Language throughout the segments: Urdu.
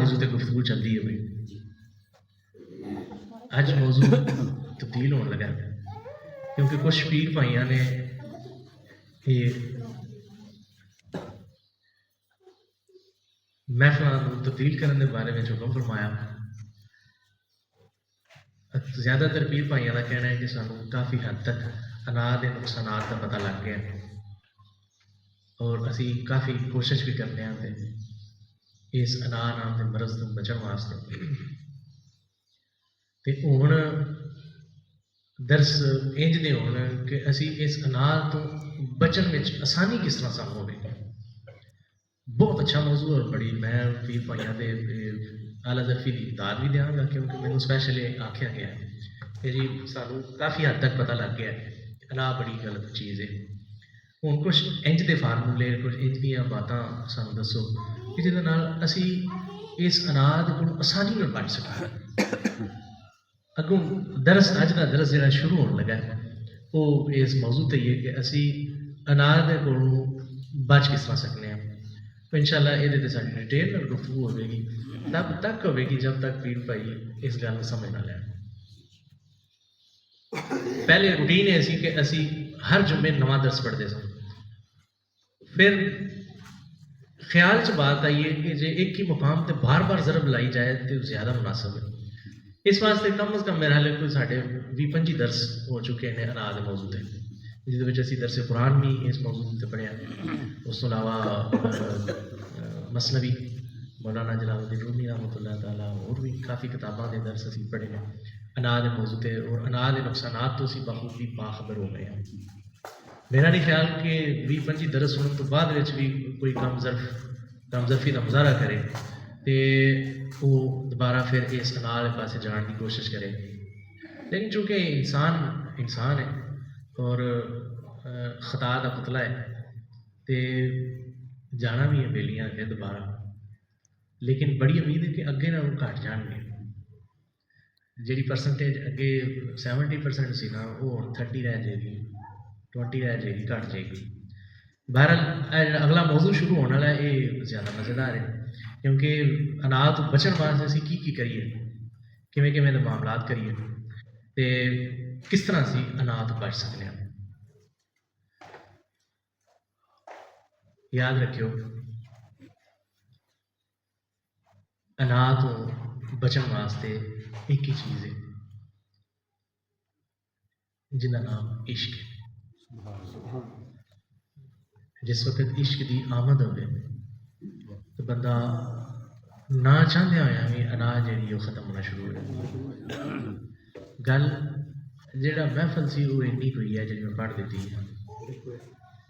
موضوع تے گفتگو چلتی ہے بھائی. اج موضوع تبدیل ہونے لگا کیونکہ کچھ پیر بھائیاں نے یہ محفل تبدیل کرنے کے بارے میں حکم فرمایا. زیادہ تر پیر بھائیوں کا کہنا ہے کہ سانو کافی حد تک اناج کے نقصانات کا پتہ لگ گیا اور اسی کافی کوشش بھی کرتے ہیں اس اناج نام کے مرض کو بچن واسطے. ہوں درس انج دے ہونے کہ اسی اس اناج تو بچن میں آسانی کس طرح سان ہوگی. بہت اچھا موضوع اور بڑی میں پیر بھائیوں کے اعلیٰ ظرفی کی امداد بھی دیا گا کیونکہ مجھے اسپیشلی آخیا گیا ہے کہ جی سانو کافی حد تک پتہ لگ گیا ہے اناج بڑی غلط چیز ہے. ہوں کچھ انج دے فارمولے کچھ انج دیا باتاں سانو دسو کہ جہاں اسی اس اناج کو آسانی میں بچ سکیں. اگوں درس اج کا درس جہاں شروع ہونے لگا ہے وہ اس موضوع تے یہ کہ اسی اناج کے کولوں بچ کس طرح سکنے ہیں. تو ان شاء اللہ یہ ساری ڈیٹیل اور گفتگو ہوئے گی تب تک ہوئے گی جب تک پیر بھائی اس گل کو سمجھ نہ لیں. پہلے روٹین یہ سی کہ اسی ہر جمعے نواں درس پڑھتے سن. پھر خیال چ بات آئی ہے کہ جی ایک ہی مقام تے بار بار ضرب لائی جائے تو زیادہ مناسب ہے. اس واسطے کم از کم میرا کوئی ساڑھے 20-25 درس ہو چکے ہیں اناج کے موضوع تے جہد اسی درس قرآن بھی اس موضوع تے پڑھیا. اس کو علاوہ مثنوی مولانا جلال الدین رومی رحمۃ اللہ تعالیٰ اور بھی کافی کتاباں کے درس اسی پڑھے ہیں اناج کے موضوع تے اور اناج کے نقصانات تو اسی بخوبی باخبر ہو گئے ہیں. میرا نہیں خیال کہ 20-25 درس ہونے تو بعد بھی کوئی کم ظرفی کا مظاہرہ کرے تو وہ دوبارہ پھر اس اناج کے پاس جان کی کوشش کرے. لیکن چونکہ انسان ہے اور خطا کا پتلا ہے تو جانا بھی ہے بیلیاں نے دوبارہ. لیکن بڑی امید ہے کہ اگے نہ وہ گھٹ جان گے. جی پرسنٹیج اگے 70% سی نا وہ 30 رہ جائے گی 20 رہ جائے گی گھٹ جائے گی. بہرحال اگلا موضوع شروع ہونے والا ہے یہ زیادہ مزیدار ہے کیونکہ اناج تو بچن واسطے اسی کی کریے کیویں کیویں دے معاملات کریے تے کس طرح اسی اناج تو بچ سکتے ہیں. یاد رکھیو اناج تو بچن واسطے ایک ہی چیز ہے جن کا نام عشق ہے. جس وقت عشق کی آمد ہوئے تو بندہ نہ چاہدہ ہوا بھی اناج جیڑی وہ ختم ہونا شروع ہو جائے. گل جیڑا محفل سی وہ اینی کوئی ہے جی میں پڑھ دیتی ہے.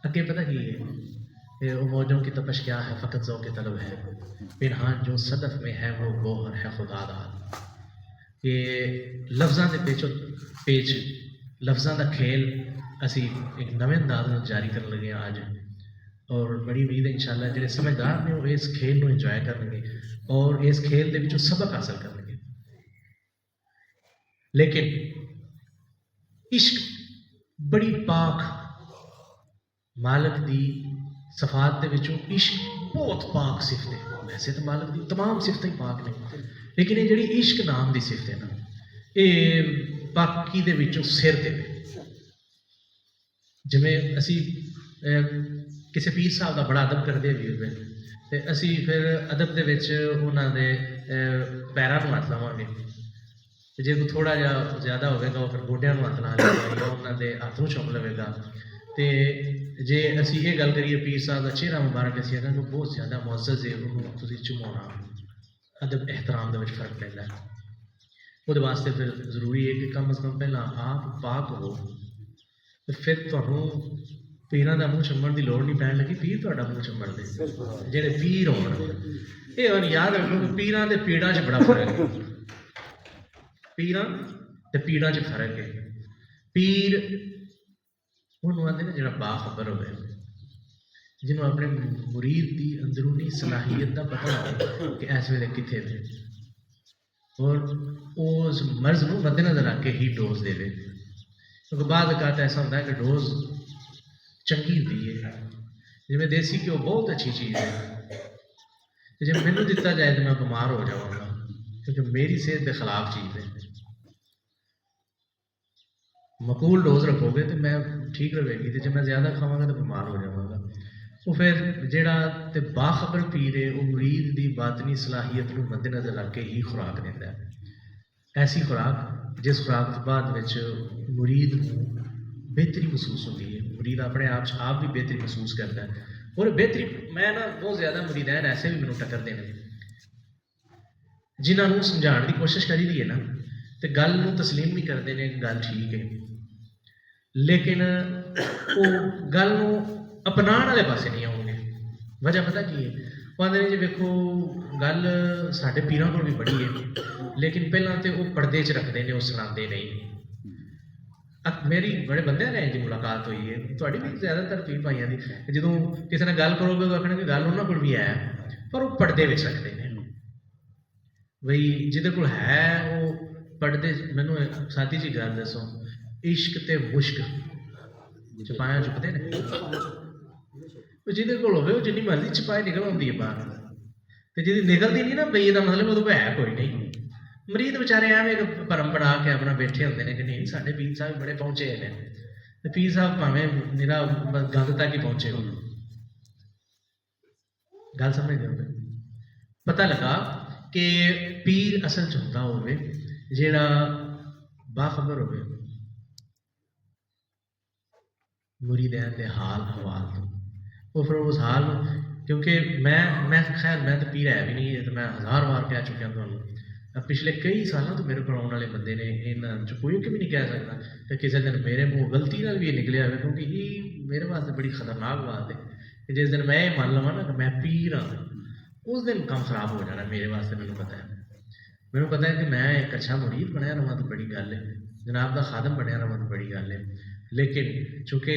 اگے پتہ کی ہے وہ موجوں کی تپش کیا ہے فقط ذوق کی طلب ہے پنہان جو صدف میں ہے وہ گوہر ہے خدا داد. یہ لفظاں دے پیچ لفظاں دا کھیل اسی ایک نویں انداز میں جاری کرنے لگے ہیں آج اور بڑی امید ہے انشاءاللہ جڑے سمجھدار نے وہ اس کھیل کو انجوائے کریں گے اور اس کھیل دے وچوں سبق حاصل کریں گے. لیکن عشق بڑی پاک مالک دی صفات دے وچوں عشق بہت پاک صفت ہے. ویسے تو مالک دی تمام صفتیں پاک نے لیکن یہ جڑی عشق نام دی صفت ہے نا یہ پاکی دے وچوں سر تے جویں اسی کسی پیر صاحب کا بڑا ادب کرتے بھی ہوئے تو اسی پھر ادب دے وچ انہاں دے پیراں نوں ہاتھ لاواں گے جے کوئی تھوڑا جہا زیادہ ہوئے گا وہ پھر گوڈیاں نوں ہاتھ لا لے گا یا انہاں دے ہاتھ نوں چوم لے گا. تو جے اسی یہ گل کریے پیر صاحب کا چہرہ مبارک اسی اگر بہت زیادہ معزز ہے انہوں تسی چمونا ادب احترام دے وچ فرق پیندا ہے. وہ واسطے پھر ضروری ہے کہ کم از کم پہلا آپ پاک ہو پھر تمہیں پیراں دا منہ چمن کی لوڑ نہیں پین لگی پیر تہاڈا منہ چمن دے جہے پیر ہون. یہ یاد رکھو کہ پیراں تے پیڑاں چ بڑا فرق ہے. پیراں تے پیڑاں چ فرق ہے. پیر انہوں آتے نا جڑا باخبر ہوئے جنہوں اپنے مرید کی اندرونی صلاحیت کا پتہ ہو کہ اس ویلے کتنے تھے اور اس مرض کو مد نظر رکھ کے ہی ڈوز دے. کیونکہ بعض اوقات ایسا ہوتا ہے کہ ڈوز چنگی ہوتی ہے جی دیسی گھیو بہت اچھی چیز ہے جی مینو دتا جائے تو میں بیمار ہو جاؤں گا، کیونکہ میری صحت کے خلاف چیز ہے. مقبول ڈوز رکھو گے تو میں ٹھیک رہے گی، جب میں زیادہ کھاواں گا تو بیمار ہو جاؤں گا. وہ پھر جڑا تے باخبر پیر ہے وہ مرید دی باطنی صلاحیت کو مد نظر رکھ کے ہی خوراک دیتا ہے. ایسی خوراک جس خوراک کے بعد مرید بہتری محسوس ہوتی ہے، مرید اپنے آپ بھی بہتری محسوس کرتا ہے. اور بہتری میں نا بہت زیادہ مریدین ایسے بھی مینوں ٹکرتے ہیں جنہوں سمجھاؤ کی کوشش کری دی ہے نا تو گل تسلیم بھی کرتے ہیں کہ گل ٹھیک ہے، لیکن وہ گل اپنا والے پاسے نہیں آؤ گے. وجہ پتہ کی ہے؟ وہ آدھے جی ویکو گل سارے پیروں کو بھی بڑی ہے، لیکن پہلے تو وہ پردے چ رکھتے ہیں، وہ سناتے نہیں. میری بڑے بندے نے جی ملاقات ہوئی ہے، تھوڑی بھی زیادہ تر پیر بھائیوں کی جدوں کسی نے گل کرو گے تو آخنا کہ گل انہوں کو بھی ہے، پر وہ پردے میں رکھتے ہیں. بھائی جہد کو ہے وہ پڑھتے. مینو ساتھی جی گل دسو، عشق تے مشک چپایا چکتے ہیں، جہد کول ہوے وہ جنی مرضی چپائے نکل آتی ہے باہر، تو جی نکلتی نہیں نا بھائی یہ مطلب وہ ہے کوئی نہیں. مرید بچارے ایویں پرم بنا کے اپنا بیٹھے ہوتے ہیں کہ نہیں سارے پیر صاحب بڑے پہنچے ہیں، تو پیر صاحب بھاویں میرا گند تک ہی پہنچے ہو. گل سمجھتے ہو؟ پتہ لگا کہ پیر اصل چاہتا ہوئے جیڑا باخبر ہوئے مریدین دے حال حوال تو وہ پھر اس حال کیونکہ میں خیر میں تو پیر ہے بھی نہیں، تو میں ہزار بار کہہ چکا تمہیں. پچھلے کئی سالوں تو میرے کو آنے والے بندے نے یہاں کوئی بھی نہیں کہہ سکتا کہ کسی دن میرے منہ غلطی نال بھی یہ نکلیا ہوئے، کیونکہ یہ میرے واسطے بڑی خطرناک بات ہے کہ جس دن میں یہ مان لوا نا کہ میں پیر ہاں اس دن کام خراب ہو جانا میرے واسطے. مجھے پتا ہے، مجھے پتا ہے کہ میں ایک اچھا مرید بنیا رہا تو بڑی گل ہے، جناب کا خادم بنیا رہا تو بڑی گل ہے. لیکن چونکہ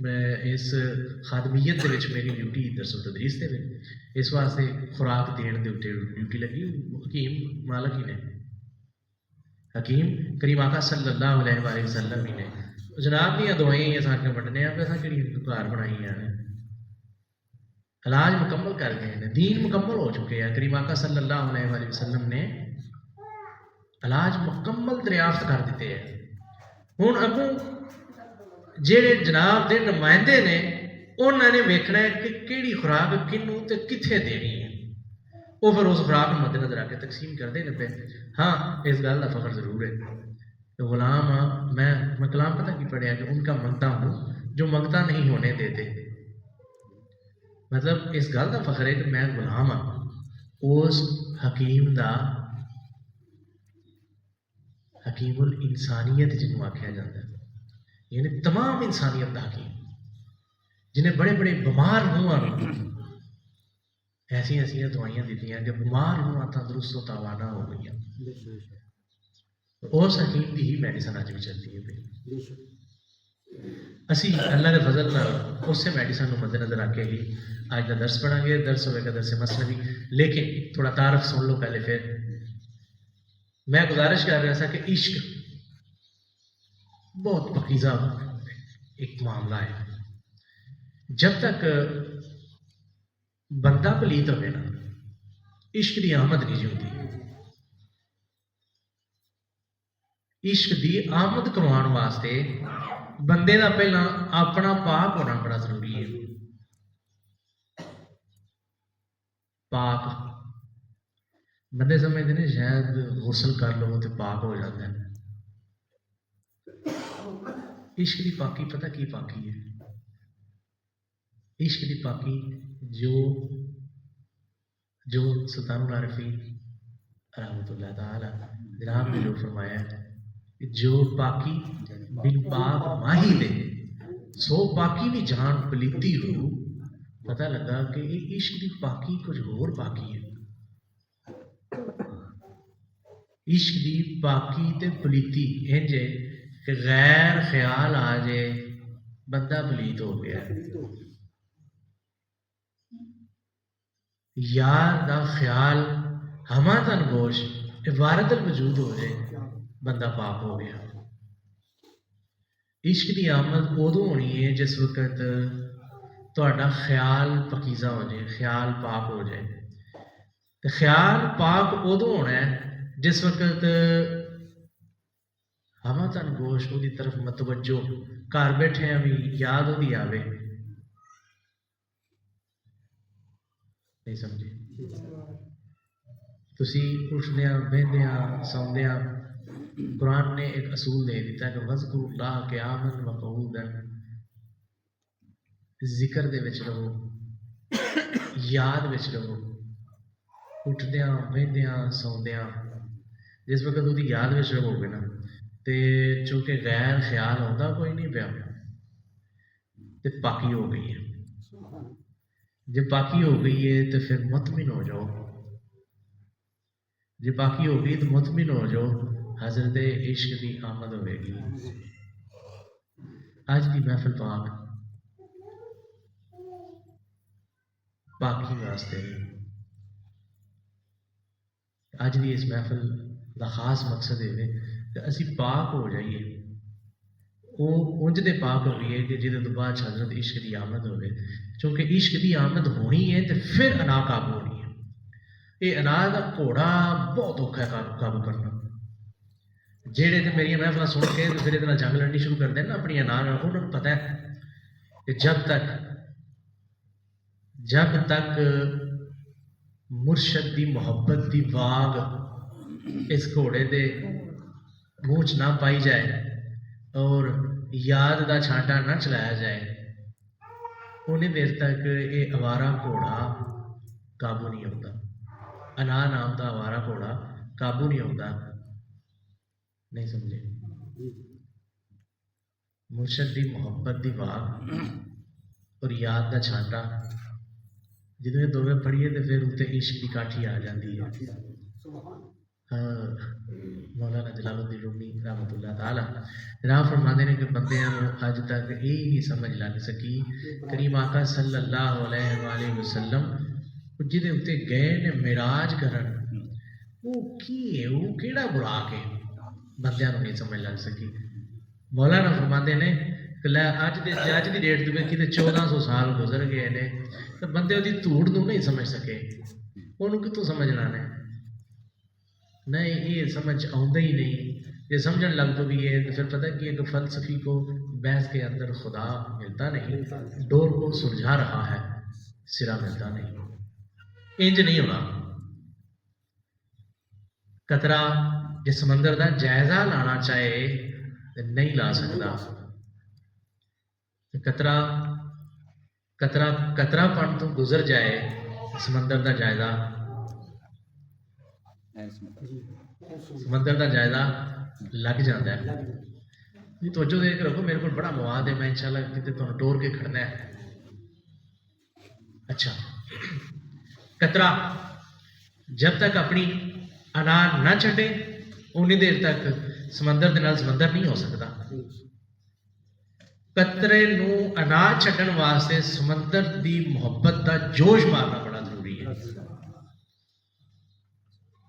میں اس خادمیت کے میری ڈیوٹی درس و تدریس سے اس واسطے خوراک دین کے اتنے ڈیوٹی لگی. حکیم مالک ہی نے، حکیم کریم آقا صلی اللہ علیہ وآلہ وسلم ہی نے جناب دیا دعائیں ہی سارے وڈنے آپ اصل کہڑی گھر بنائی ہیں، علاج مکمل کر گئے ہیں، دین مکمل ہو چکے ہیں. کریم آقا صلی اللہ علیہ وآلہ وسلم نے علاج مکمل دریافت کر دیتے ہیں. ہوں اگوں جہے جناب دے نمائندے نے انہوں نے ویکھنا ہے کہ کہڑی خوراک کنوں تے کتھے دینی ہے، وہ پھر اس خوراک کو مد نظر رکھ کے تقسیم کرتے ہیں پہ. ہاں اس گل کا فخر ضرور ہے کہ غلام ہاں میں کلام پتہ کی پڑھیا کہ ان کا منگتا ہوں جو منگتا نہیں ہونے دیتے. مطلب اس گل کا فخر ہے کہ میں غلام ہاں اس حکیم دا، حکیم الانسانیت جنہوں آکھیا جاتا ہے، یعنی تمام انسانیت دا حکیم، جنہیں بڑے بڑے بیمار ہوں ایسی ایسی دوائیاں دیتی ہیں کہ بیمار ہوں تندرست و توانا ہو گئی ہیں. اس حکیم کی ہی میڈیسن اج بھی چلتی ہے. اسی اللہ کے فضل نال اس میڈیسن کو مد نظر رکھ کے ہی آج کا درس پڑھیں گے. درس ہوئے گا درس مثنوی، لیکن تھوڑا تعارف سن لو پہلے. پھر میں گزارش کر رہا تھا کہ عشق بہت پکیزہ ایک معاملہ ہے. جب تک بندہ پلیت ہوئے نا عشق کی آمد نہیں ہوتی. عشق کی آمد کروان واسطے بندے کا پہلا اپنا پاک ہونا بڑا ضروری ہے. پاک بندے سمجھتے ہیں شاید غسل کر لو تو پاک ہو جاتا ہے. عشق کی پاکی پتہ کی پاکی ہے؟ عشق کی پاکی جو سلطان العارفین رحمۃ اللہ تعالی جناب نے جو فرمایا ہے، جو پاکی بن پاک ماہی دے سو پاکی بھی جان پلیتی ہو. پتہ لگا کہ یہ عشق کی پاکی کچھ اور پاکی ہے. عشق کی پاکی تے پلیتی انج ہے کہ غیر خیال آ جائے بندہ پلیت ہو گیا. یار دا خیال ہما تن گوش عبارت الوجود ہو جائے بندہ پاک ہو گیا. عشق کی آمد ادو ہونی ہے جس وقت تہاڈا خیال پکیزہ ہو جائے، خیال پاک ہو جائے. تو خیال پاک ادو ہونا ہے جس وقت ہوا تن گوش وہ طرف متوجہ گھر بیٹھے بھی یاد وہ آئے. نہیں سمجھے؟ تسی اٹھدیا بہندیا سوندیا قرآن نے ایک اصول دے دیتا ہے کہ وذکروا اللہ قیاما وقعودا، ذکر دے وچ رہو، یاد وچ رہو، اٹھدیا بہندیا سوندیا. جس وقت وہ یاد وچ رہو گے نا تے چونکہ غیر خیال ہوتا کوئی نہیں پیا تے پاکی ہو گئی ہے. جب پاکی ہو گئی ہے تو پھر مطمئن ہو جاؤ. جب پاکی ہو گئی تو مطمئن ہو جاؤ، حضرت عشق کی آمد ہوئے گی. آج کی محفل پاک پاکی واسطے، اج کی اس محفل کا خاص مقصد یہ ہے کہ اسی پاک ہو جائیے. وہ انج دے پاک ہو گئی ہے کہ جہاں تو بعد حضرت عشق کی آمد ہوئے. چونکہ عشق کی آمد ہونی ہے تو پھر انا قابو ہونی ہے. یہ انا کا گھوڑا بہت اوکھا ہے قابو کرنا. جہے تو میری محفل سن کے پھر یہ جنگ لڑنی شروع کر دیں نا اپنی انا، انہوں نے پتہ ہے کہ جب تک مرشد دی محبت دی واگ اس گھوڑے دے منہ چ نہ پائی جائے اور یاد دا چھانٹا نہ چلایا جائے، انہیں دیر تک یہ اوارا گھوڑا قابو نہیں ہوتا. انا نام دا اوارا گھوڑا قابو نہیں ہوتا. نہیں سمجھے؟ مرشد دی محبت دی واگ اور یاد دا چھانٹا جدو یہ دونوں پڑھیے تو پھر اتنے عشق کی کاٹھی آ جاتی ہے. مولانا جلال الدین رومی رحمۃ اللہ تعالی جناب فرماتے ہیں کہ بندیاں اج تک یہ نہیں سمجھ لگ سکی کریم آقا صلی اللہ علیہ وآلہ وسلم جہدے اتنے گئے نے معراج کرن وہ کی ہے، وہ کیڑا براق ہے، بندیاں نہیں سمجھ لگ سکی. مولانا فرماتے ہیں کہ اج کی ڈیٹ میں کتنے 1400 سال گزر گئے نے تو بندے وہ دھوڑ نو نہیں سمجھ سکے. انہوں کتوں سمجھنا نے؟ نہیں، یہ سمجھ آتا ہی نہیں. یہ سمجھن لگ تو بھی ہے تو پھر پتہ کہ ایک فلسفی کو بحث کے اندر خدا ملتا نہیں، ڈور کو سلجھا رہا ہے، سرا ملتا نہیں. انج نہیں ہونا. قطرہ جس سمندر کا جائزہ لانا چاہے نہیں لا سکتا. قطرہ پن تو گزر جائے سمندر کا جائزہ لگ جاتا ہے. توجہ دے کے رکھو، میرے کو بڑا مواد ہے، میں انشاءاللہ کتنے تمہیں ٹور کے کھڑنا ہے. اچھا، قطرہ جب تک اپنی انا نہ چھڈے اونی دیر تک سمندر دے نال سمندر نہیں ہو سکتا. قطرے نو انا چھڈن واسطے سمندر دی محبت دا جوش مارنا بڑا ضروری ہے.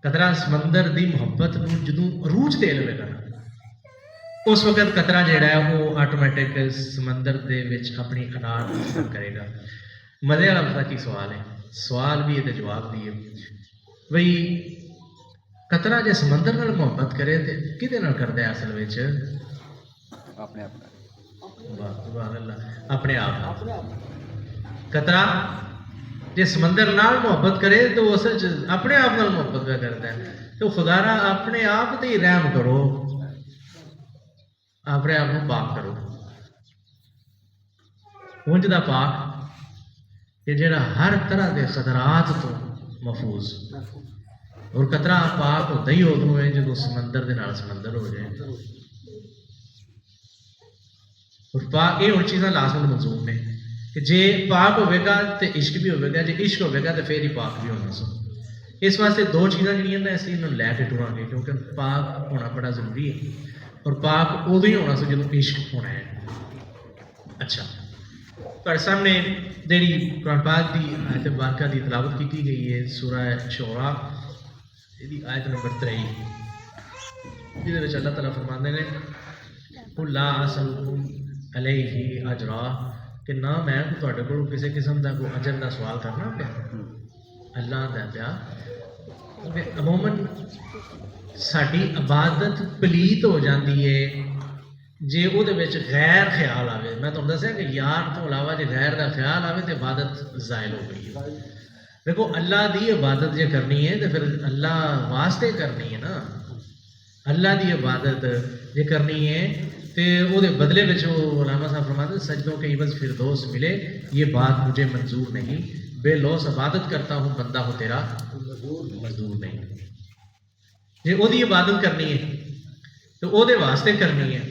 قطرہ سمندر دی محبت نو جدوں عروج دے لوے گا اس وقت قطرہ جہڑا ہے وہ آٹومیٹک سمندر دے وچ اپنی انا ختم کرے گا. مزے والا پتہ کی سوال ہے، سوال بھی ہے تو جواب بھی ہے. بھئی قطرہ جے سمندر نال محبت کرے تو کدے نال کردا ہے اصل وچ؟ اپنے آپ. سبحان اللہ، اپنے آپ. قطرہ جے سمندر نال محبت کرے تو اصل اپنے آپ نال محبت پہ کرتا ہے. تو خدا را اپنے آپ تے ہی رحم کرو، اپنے آپ کو پاک کرو. اونج دا پاک کہ جڑا ہر طرح دے خطرات تو محفوظ. اور قطرہ پاک ہوتا ہی ادو ہے جب سمندر دے نال سمندر ہو جائے. اور پاک یہ ہوں چیزاں لازمن منظوم نے کہ جے پاک ہوئے گا تو عشق بھی ہوئے گا، جے عشق ہوئے گا تو پھر ہی پاک بھی ہونا. سو اس واسطے دو چیزاں جہاں نا اسی انہوں لے کے ٹراں گے کیونکہ پاک ہونا بڑا ضروری ہے اور پاک ادو ہی ہونا سو جب عشق ہونا ہے. اچھا، تھوڑے سامنے جہی قرآن پاک کی آیت مبارکہ کی تلاوت کی گئی ہے سورہ شعراء یہ آیت نمبر 23 جہد اللہ تعالیٰ فرماندے نے قل لا اسألکم علیہ اجرا کہ نہ میں تھوڑے کو کسی قسم کا کوئی اجر کا سوال کرنا پیا. اللہ دا پیا ਅਮੂਮਨ ਸਾਡੀ ਇਬਾਦਤ ਪਲੀਤ ਹੋ ਜਾਂਦੀ ਹੈ ਜੇ ਉਹਦੇ ਵਿੱਚ ਗੈਰ ਖਿਆਲ ਆਵੇ। ਮੈਂ ਤੁਹਾਨੂੰ ਦੱਸਿਆ ਕਿ ਯਾਰ ਤੋਂ ਇਲਾਵਾ ਜੇ ਗੈਰ ਦਾ ਖਿਆਲ ਆਵੇ ਤਾਂ ਇਬਾਦਤ ਜ਼ਾਇਲ ਹੋ ਗਈ ਹੈ। ਦੇਖੋ ਅੱਲਾ ਦੀ ਇਬਾਦਤ ਜੇ ਕਰਨੀ ਹੈ ਤਾਂ ਫਿਰ ਅੱਲਾ ਵਾਸਤੇ ਕਰਨੀ ਹੈ ਨਾ। ਅੱਲਾ ਦੀ ਇਬਾਦਤ ਜੇ ਕਰਨੀ ਹੈ تو وہ بدلے میں علامہ صاحب فرماتے ہیں سجدوں کے عوض فردوس ملے یہ بات مجھے منظور نہیں، بے لوث عبادت کرتا ہوں بندہ ہو تیرا مزدور نہیں۔ جی وہ عبادت کرنی ہے تو وہ واسطے کرنی ہے،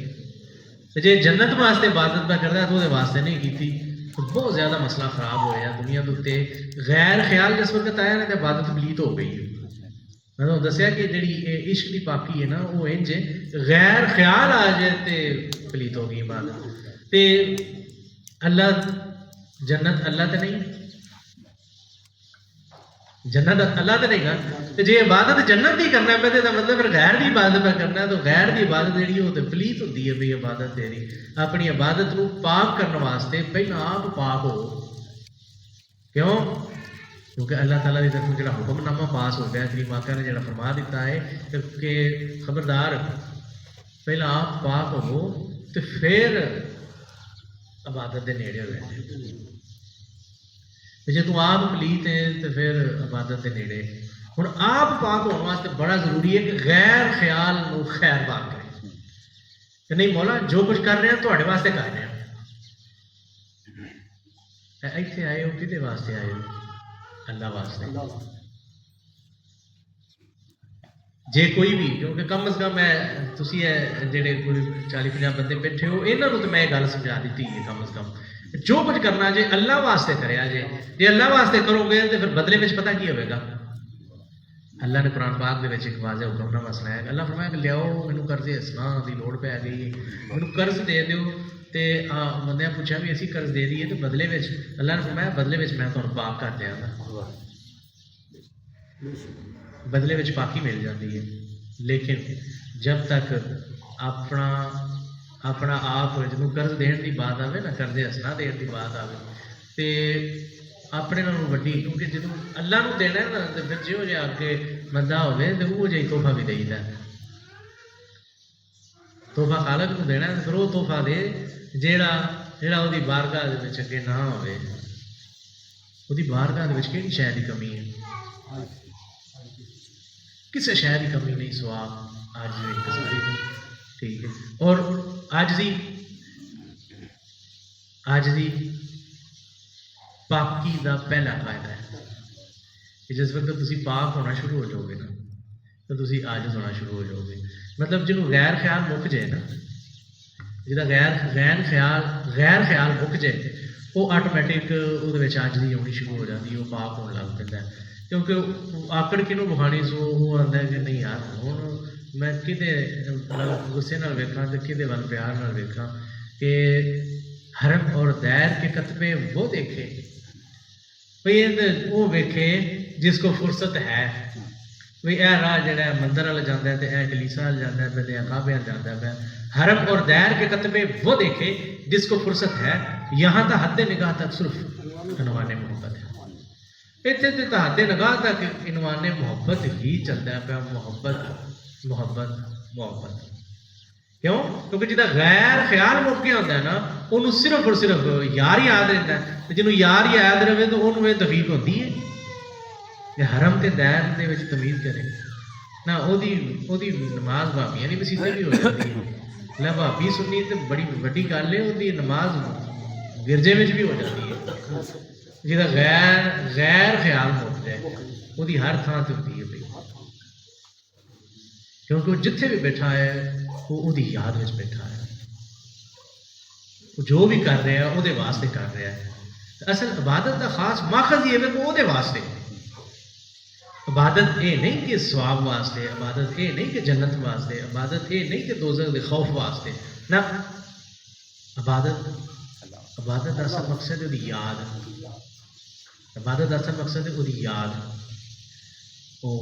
جی جنت واسطے عبادت پہ کرتا ہے تو وہ واسطے نہیں کی تو بہت زیادہ مسئلہ خراب ہوا دنیا کے اتنے۔ غیر خیال جس وقت آیا نا تو عبادت پلیت ہو گئی ہے۔ میں نے دسیا کہ جی عشق کی پاکی ہے نا وہ انج غیر خیال آ جائے تو پلیت ہو گئی عبادت۔ تے اللہ جنت اللہ تو نہیں، جنت اللہ تو نہیں گا تو جی عبادت جنت ہی کرنا پہ تو مطلب پھر غیر کی عبادت پہ کرنا تو غیر کی عبادت جی وہ تو پلیت ہوتی ہے۔ بھائی عبادت تیری اپنی عبادت کو پاک کرنے واسطے پہلے آپ پاک ہو، کیوں؟ کیونکہ اللہ تعالیٰ کی طرف جو حکم نامہ پاس ہو گیا کریم آقا نے جڑا فرما دیتا ہے کہ خبردار پہلا آپ پاک ہو تو پھر عبادت دے نیڑے ہوئے۔ جب آپ پلیت ہیں تو پھر عبادت دے نیڑے۔ ہوں آپ پاک ہونے واسطے بڑا ضروری ہے کہ غیر خیال نو خیر بات کریں کہ نہیں مولا جو کچھ کر رہے ہیں تھوڑے واسطے کر رہے ہیں۔ اتنے آئے ہو کدے واسطے آئے ہو؟ اللہ واسطے۔ جے کوئی بھی کیونکہ کم از کم تسی جڑے کوئی 40-50 بندے بیٹھے ہو یہاں تو میں گل سمجھا دیتی ہے کم از کم جو کچھ کرنا جے اللہ واسطے کریا جے اللہ واسطے کرو گے تو پھر بدلے میں پتہ کی ہوئے گا۔ اللہ نے قرآن پاک دے وچ ایک واضح حکم نامہ سنایا۔ اللہ فرمایا کہ لیاؤ مینوں قرض حسنا دی لوڑ پہ گئی، مینوں قرض دے دیو۔ تے بندے پوچھا بھی اسی قرض دے دیے تو بدلے میں اللہ نے فرمایا بدلے میں میں تمہیں پاک کر دیا گا، بدلے میں پاکی مل جاتی ہے۔ لیکن جب تک اپنا آپ جب قرض دین کی بات آئے نا، قرض حسنا دین کی بات آئے تو اپنے نالوں وڈی، کیونکہ جب اللہ نو دینا ہے نا تو پھر جو جی اگے بندہ ہوئے تو وہ جی تحفہ بھی دے دیتا ہے۔ تحفہ خالق کو دینا ہے پھر وہ تحفہ دے جیڑا وہ بارگاہ دے اگے نہ ہوئے۔ وہ بارگاہ دے کہڑی شے کی کمی ہے؟ کسی شے کی کمی نہیں سوا آجزی۔ ٹھیک ہے، اور آجزی پاکی دا پہلا فائدہ ہے کہ جس وقت تسی پاک ہونا شروع ہو جاؤ گے نا تو تسی عاجز ہونا شروع ہو جاؤ گے۔ مطلب جنہوں غیر خیال مک جائے نا، جہاں غیر خیال مک جائے وہ آٹومیٹک وہ عاجزی ہونی شروع ہو جاتی ہے، وہ پاک ہونے لگ پہ۔ کیونکہ آکڑ کنوں بخانی سو وہ آتا ہے کہ نہیں یار ہوں میں کدے غصے نال ویکھاں تو کدے وال پیار نال ویکھاں کہ حرم اور دیر کے کتبے وہ دیکھے، وہ ویکھے جس کو فرصت ہے۔ بھئی اے راہ جڑا مندر والا جانا ہے تو اے کلیسا والا جانا ہے پہ کعبے والا جانا ہے۔ حرم اور دیر کے کتبے وہ دیکھے جس کو فرصت ہے، یہاں تک حد نگاہ تک صرف عنوان محبت ہے۔ اتنے تو حد نگاہ تک عنوان محبت ہی چلتا ہے پہ، محبت محبت محبت۔ کیوں؟ کیونکہ جہاں غیر خیال مک گیا ہوتا ہے نا انہوں صرف اور صرف یار ہی یاد رہتا ہے، جنہوں یار ہی یاد رہے تو انہوں یہ تفیق ہوتی ہے کہ حرم تے دیر دے وچ تمیز کرے نا۔ وہ نماز بھابیاں نہیں مسیطے بھی ہو جاتی ہے، لے بھابی سنی تو بڑی وڈی گل ہے، وہ نماز گرجے میں بھی ہو جاتی ہے۔ جہاں غیر خیال مک جائے وہ ہر تھان سے ہوتی ہے بھائی، کیونکہ وہ جتھے بھی بیٹھا ہے وہ یاد میں بیٹھا ہے، وہ جو بھی کر رہا ہے وہ واسطے کر رہا ہے۔ اصل عبادت کا خاص ماخذ یہ ہے کہ وہ واسطے عبادت یہ نہیں کہ ثواب واسطے، عبادت یہ نہیں کہ جنت واسطے، عبادت یہ نہیں کہ دوزخ دے خوف واسطے نہ۔ عبادت کا اصل مقصد ہے وہ یاد، عبادت کا اصل مقصد ہے وہ یاد۔ وہ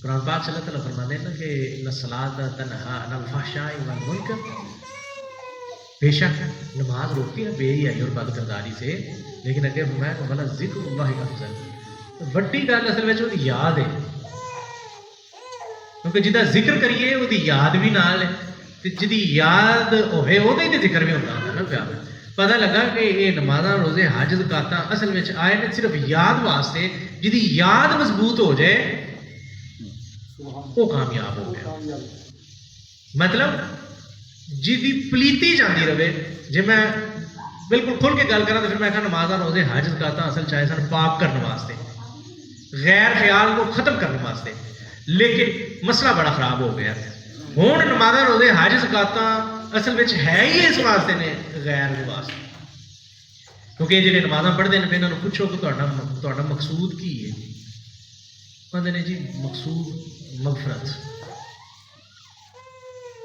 قرآن پاک صلی اللہ تعالیٰ فرماتے ہیں نا کہ الصلاۃ تنہا عن الفحشاء والمنکر، بے شک نماز روکتی ہے بے حیائی اور بد کرداری سے، لیکن اگر فرمایا کہ ولا ذکر اللہ افضل، بڑی گل اصل میں وہ یاد ہے۔ کیونکہ جدا ذکر کریے وہ یاد بھی نال ہے، جی یاد ہوئے وہ ذکر بھی ہوتا ہے نا پیا۔ پتا لگا کہ یہ نمازاں روزے حج زکاتاں اصل میں آئے نے صرف یاد واسطے، جی یاد مضبوط ہو جائے وہ کامیاب ہو گیا۔ مطلب جی پلیتی جاتی رہے، جی میں بالکل کھل کے گل کرا تو پھر میں کہا نمازاں روزے حج زکاتاں اصل چاہے سن پاک کرنے واسطے، غیر خیال کو ختم کرنے واسطے، لیکن مسئلہ بڑا خراب ہو گیا۔ ہوں نمازاں روزے حج زکاتاں اصل میں ہے ہی اس واسطے نے غیر کے واسطے، کیونکہ یہ جڑے نمازاں پڑھتے ہیں پھر انہوں پوچھو کہ تہاڈا مقصود کی ہے، کہتے ہیں جی مقصود مغفرت۔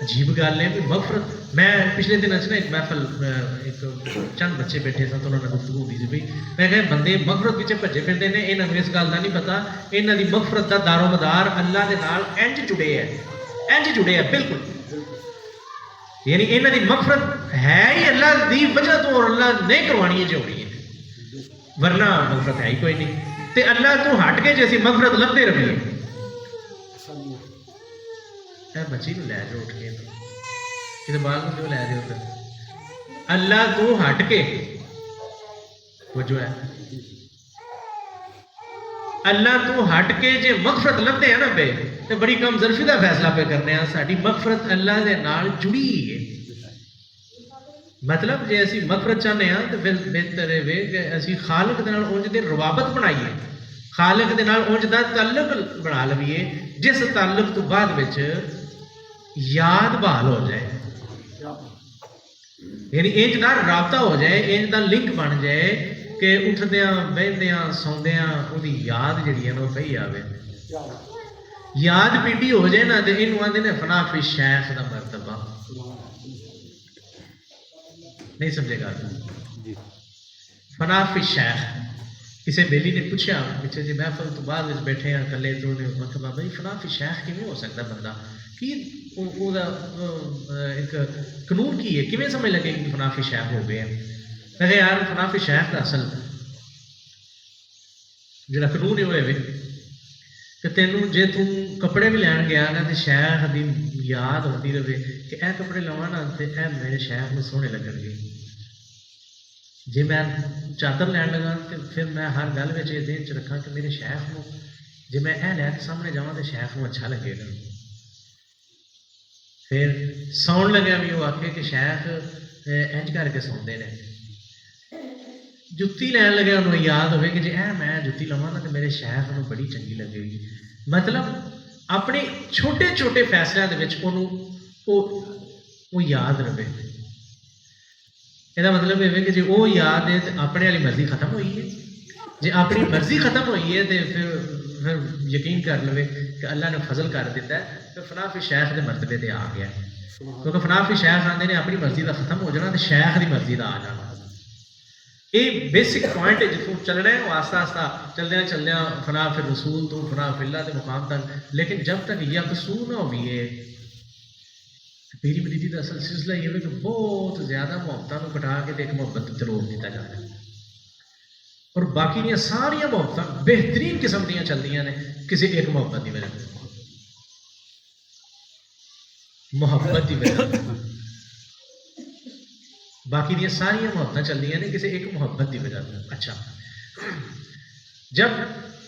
عجیب گل ہے کہ مغفرت، میں پچھلے دن نا ایک محفل ایک چند بچے بیٹھے سن تو انہوں نے گفتگو ہوتی سی بھائی، میں کہ بندے مغفرت پیچھے بھجے پھرتے ہیں، یہاں کو اس گل کا نہیں پتا یہاں کی مغفرت کا دار و مدار اللہ کے نال انج جڑے ہے، انج جڑے ہے بالکل، یعنی یہاں کی مغفرت ہے ہی اللہ کی وجہ تو، اور اللہ نہیں کروانی ہے جو ہونی ہے، ورنہ مغفرت ہے ہی کوئی نہیں۔ تے اللہ تو ہٹ کے جیسی مغفرت لبتے رہیے، بچی کو لے جاؤ اٹھ کے کسی بال کو کیوں لے جاؤ ادھر، اللہ تو ہٹ کے وہ جو ہے اللہ تو ہٹ کے جے مغفرت لبتے ہیں نا پہ تو بڑی کم ظرفی کا فیصلہ پہ کرنے ہیں، ساری مغفرت اللہ کے نال جڑی ہے۔ مطلب جے اسی مغفرت چاہتے ہیں تو پھر بہتر ہے کہ اسی خالق دے نال اونج دے روابط بنائیے، خالق دے نال اونج دا تعلق بنا لویے جس تعلق تو بعد وچ یاد بحال ہو جائے، یعنی انج دا رابطہ ہو جائے، انج دا لنک بن جائے کہ اٹھدیاں بہندیاں سوندیاں وہی یاد جڑی ہے نا وہ پئی آوے، یاد پیڈی ہو جائے نا تو یہ آدھے نے فنا فی شیخ دا مرتبہ، نہیں سمجھے گا فنا فی شیخ۔ کسی بیلی نے پوچھا پیچھے جی محفل تو بعد بیٹھے ہیں کلے تو مطلب بھائی فنا فی شیخ کیویں ہو سکتا بندہ کی ایک قانون کی ہے، کیویں سمجھ لگے کہ فنا فی شیخ ہو گئے ہیں؟ کہ یار فنا فی شیخ کا اصل جڑا قانون یہ ہوئے کہ تینوں جے تم کپڑے بھی لین گیا نا تو شیخ دی یاد ہوتی رہے کہ اے کپڑے لوا نا تو اے میرے شیخ میں سونے لگن گے، جی میں چادر لین لگا تو پھر میں ہر گل میں یہ دین چ رکھا کہ میرے شیخ کو جی میں اے لے کے سامنے جاؤں تو شیخ کو اچھا لگے گا۔ پھر سون لگیا بھی وہ آخے کہ شیخ انج کر کے سوندے نے، جتی لین لگے انہوں یاد ہوئے کہ جی اے میں جتی لواں نا تو میرے شیخ کو بڑی چنگی لگے گی۔ مطلب اپنے چھوٹے چھوٹے فیصلوں کے یاد رہے، یہ مطلب یہ کہ جی وہ یاد ہے تو اپنے والی مرضی ختم ہوئی ہے، جی اپنی مرضی ختم ہوئی ہے تو پھر یقین کر لو کہ اللہ نے فضل کر دیتا ہے تو فنا فی شیخ کے مرتبے تے آ گیا، کیونکہ فنا فی شیخ آتے ہیں اپنی مرضی کا ختم ہو جانا تو شیخ کی مرضی کا آ جانا۔ یہ بیسک پوائنٹ ہے جتوں چلنا ہے وہ آہستہ آہستہ چلدیا چلدیا فنا فی رسول تو فنا فی اللہ کے مقام تک، لیکن جب تک یکسو نہ ہوئیے پیری مریدی کا اصل سلسلہ یہ ہے کہ بہت زیادہ محبتوں کو کٹا کے ایک محبت تروڑ دیتا جا رہا ہے، اور باقی دیا ساریا محبت بہترین قسم دیا چلتی ہیں کسی ایک محبت کی وجہ محبت کی وجہ، باقی دیا ساریا محبت چلتی ہیں کسی ایک محبت کی وجہ۔ اچھا جب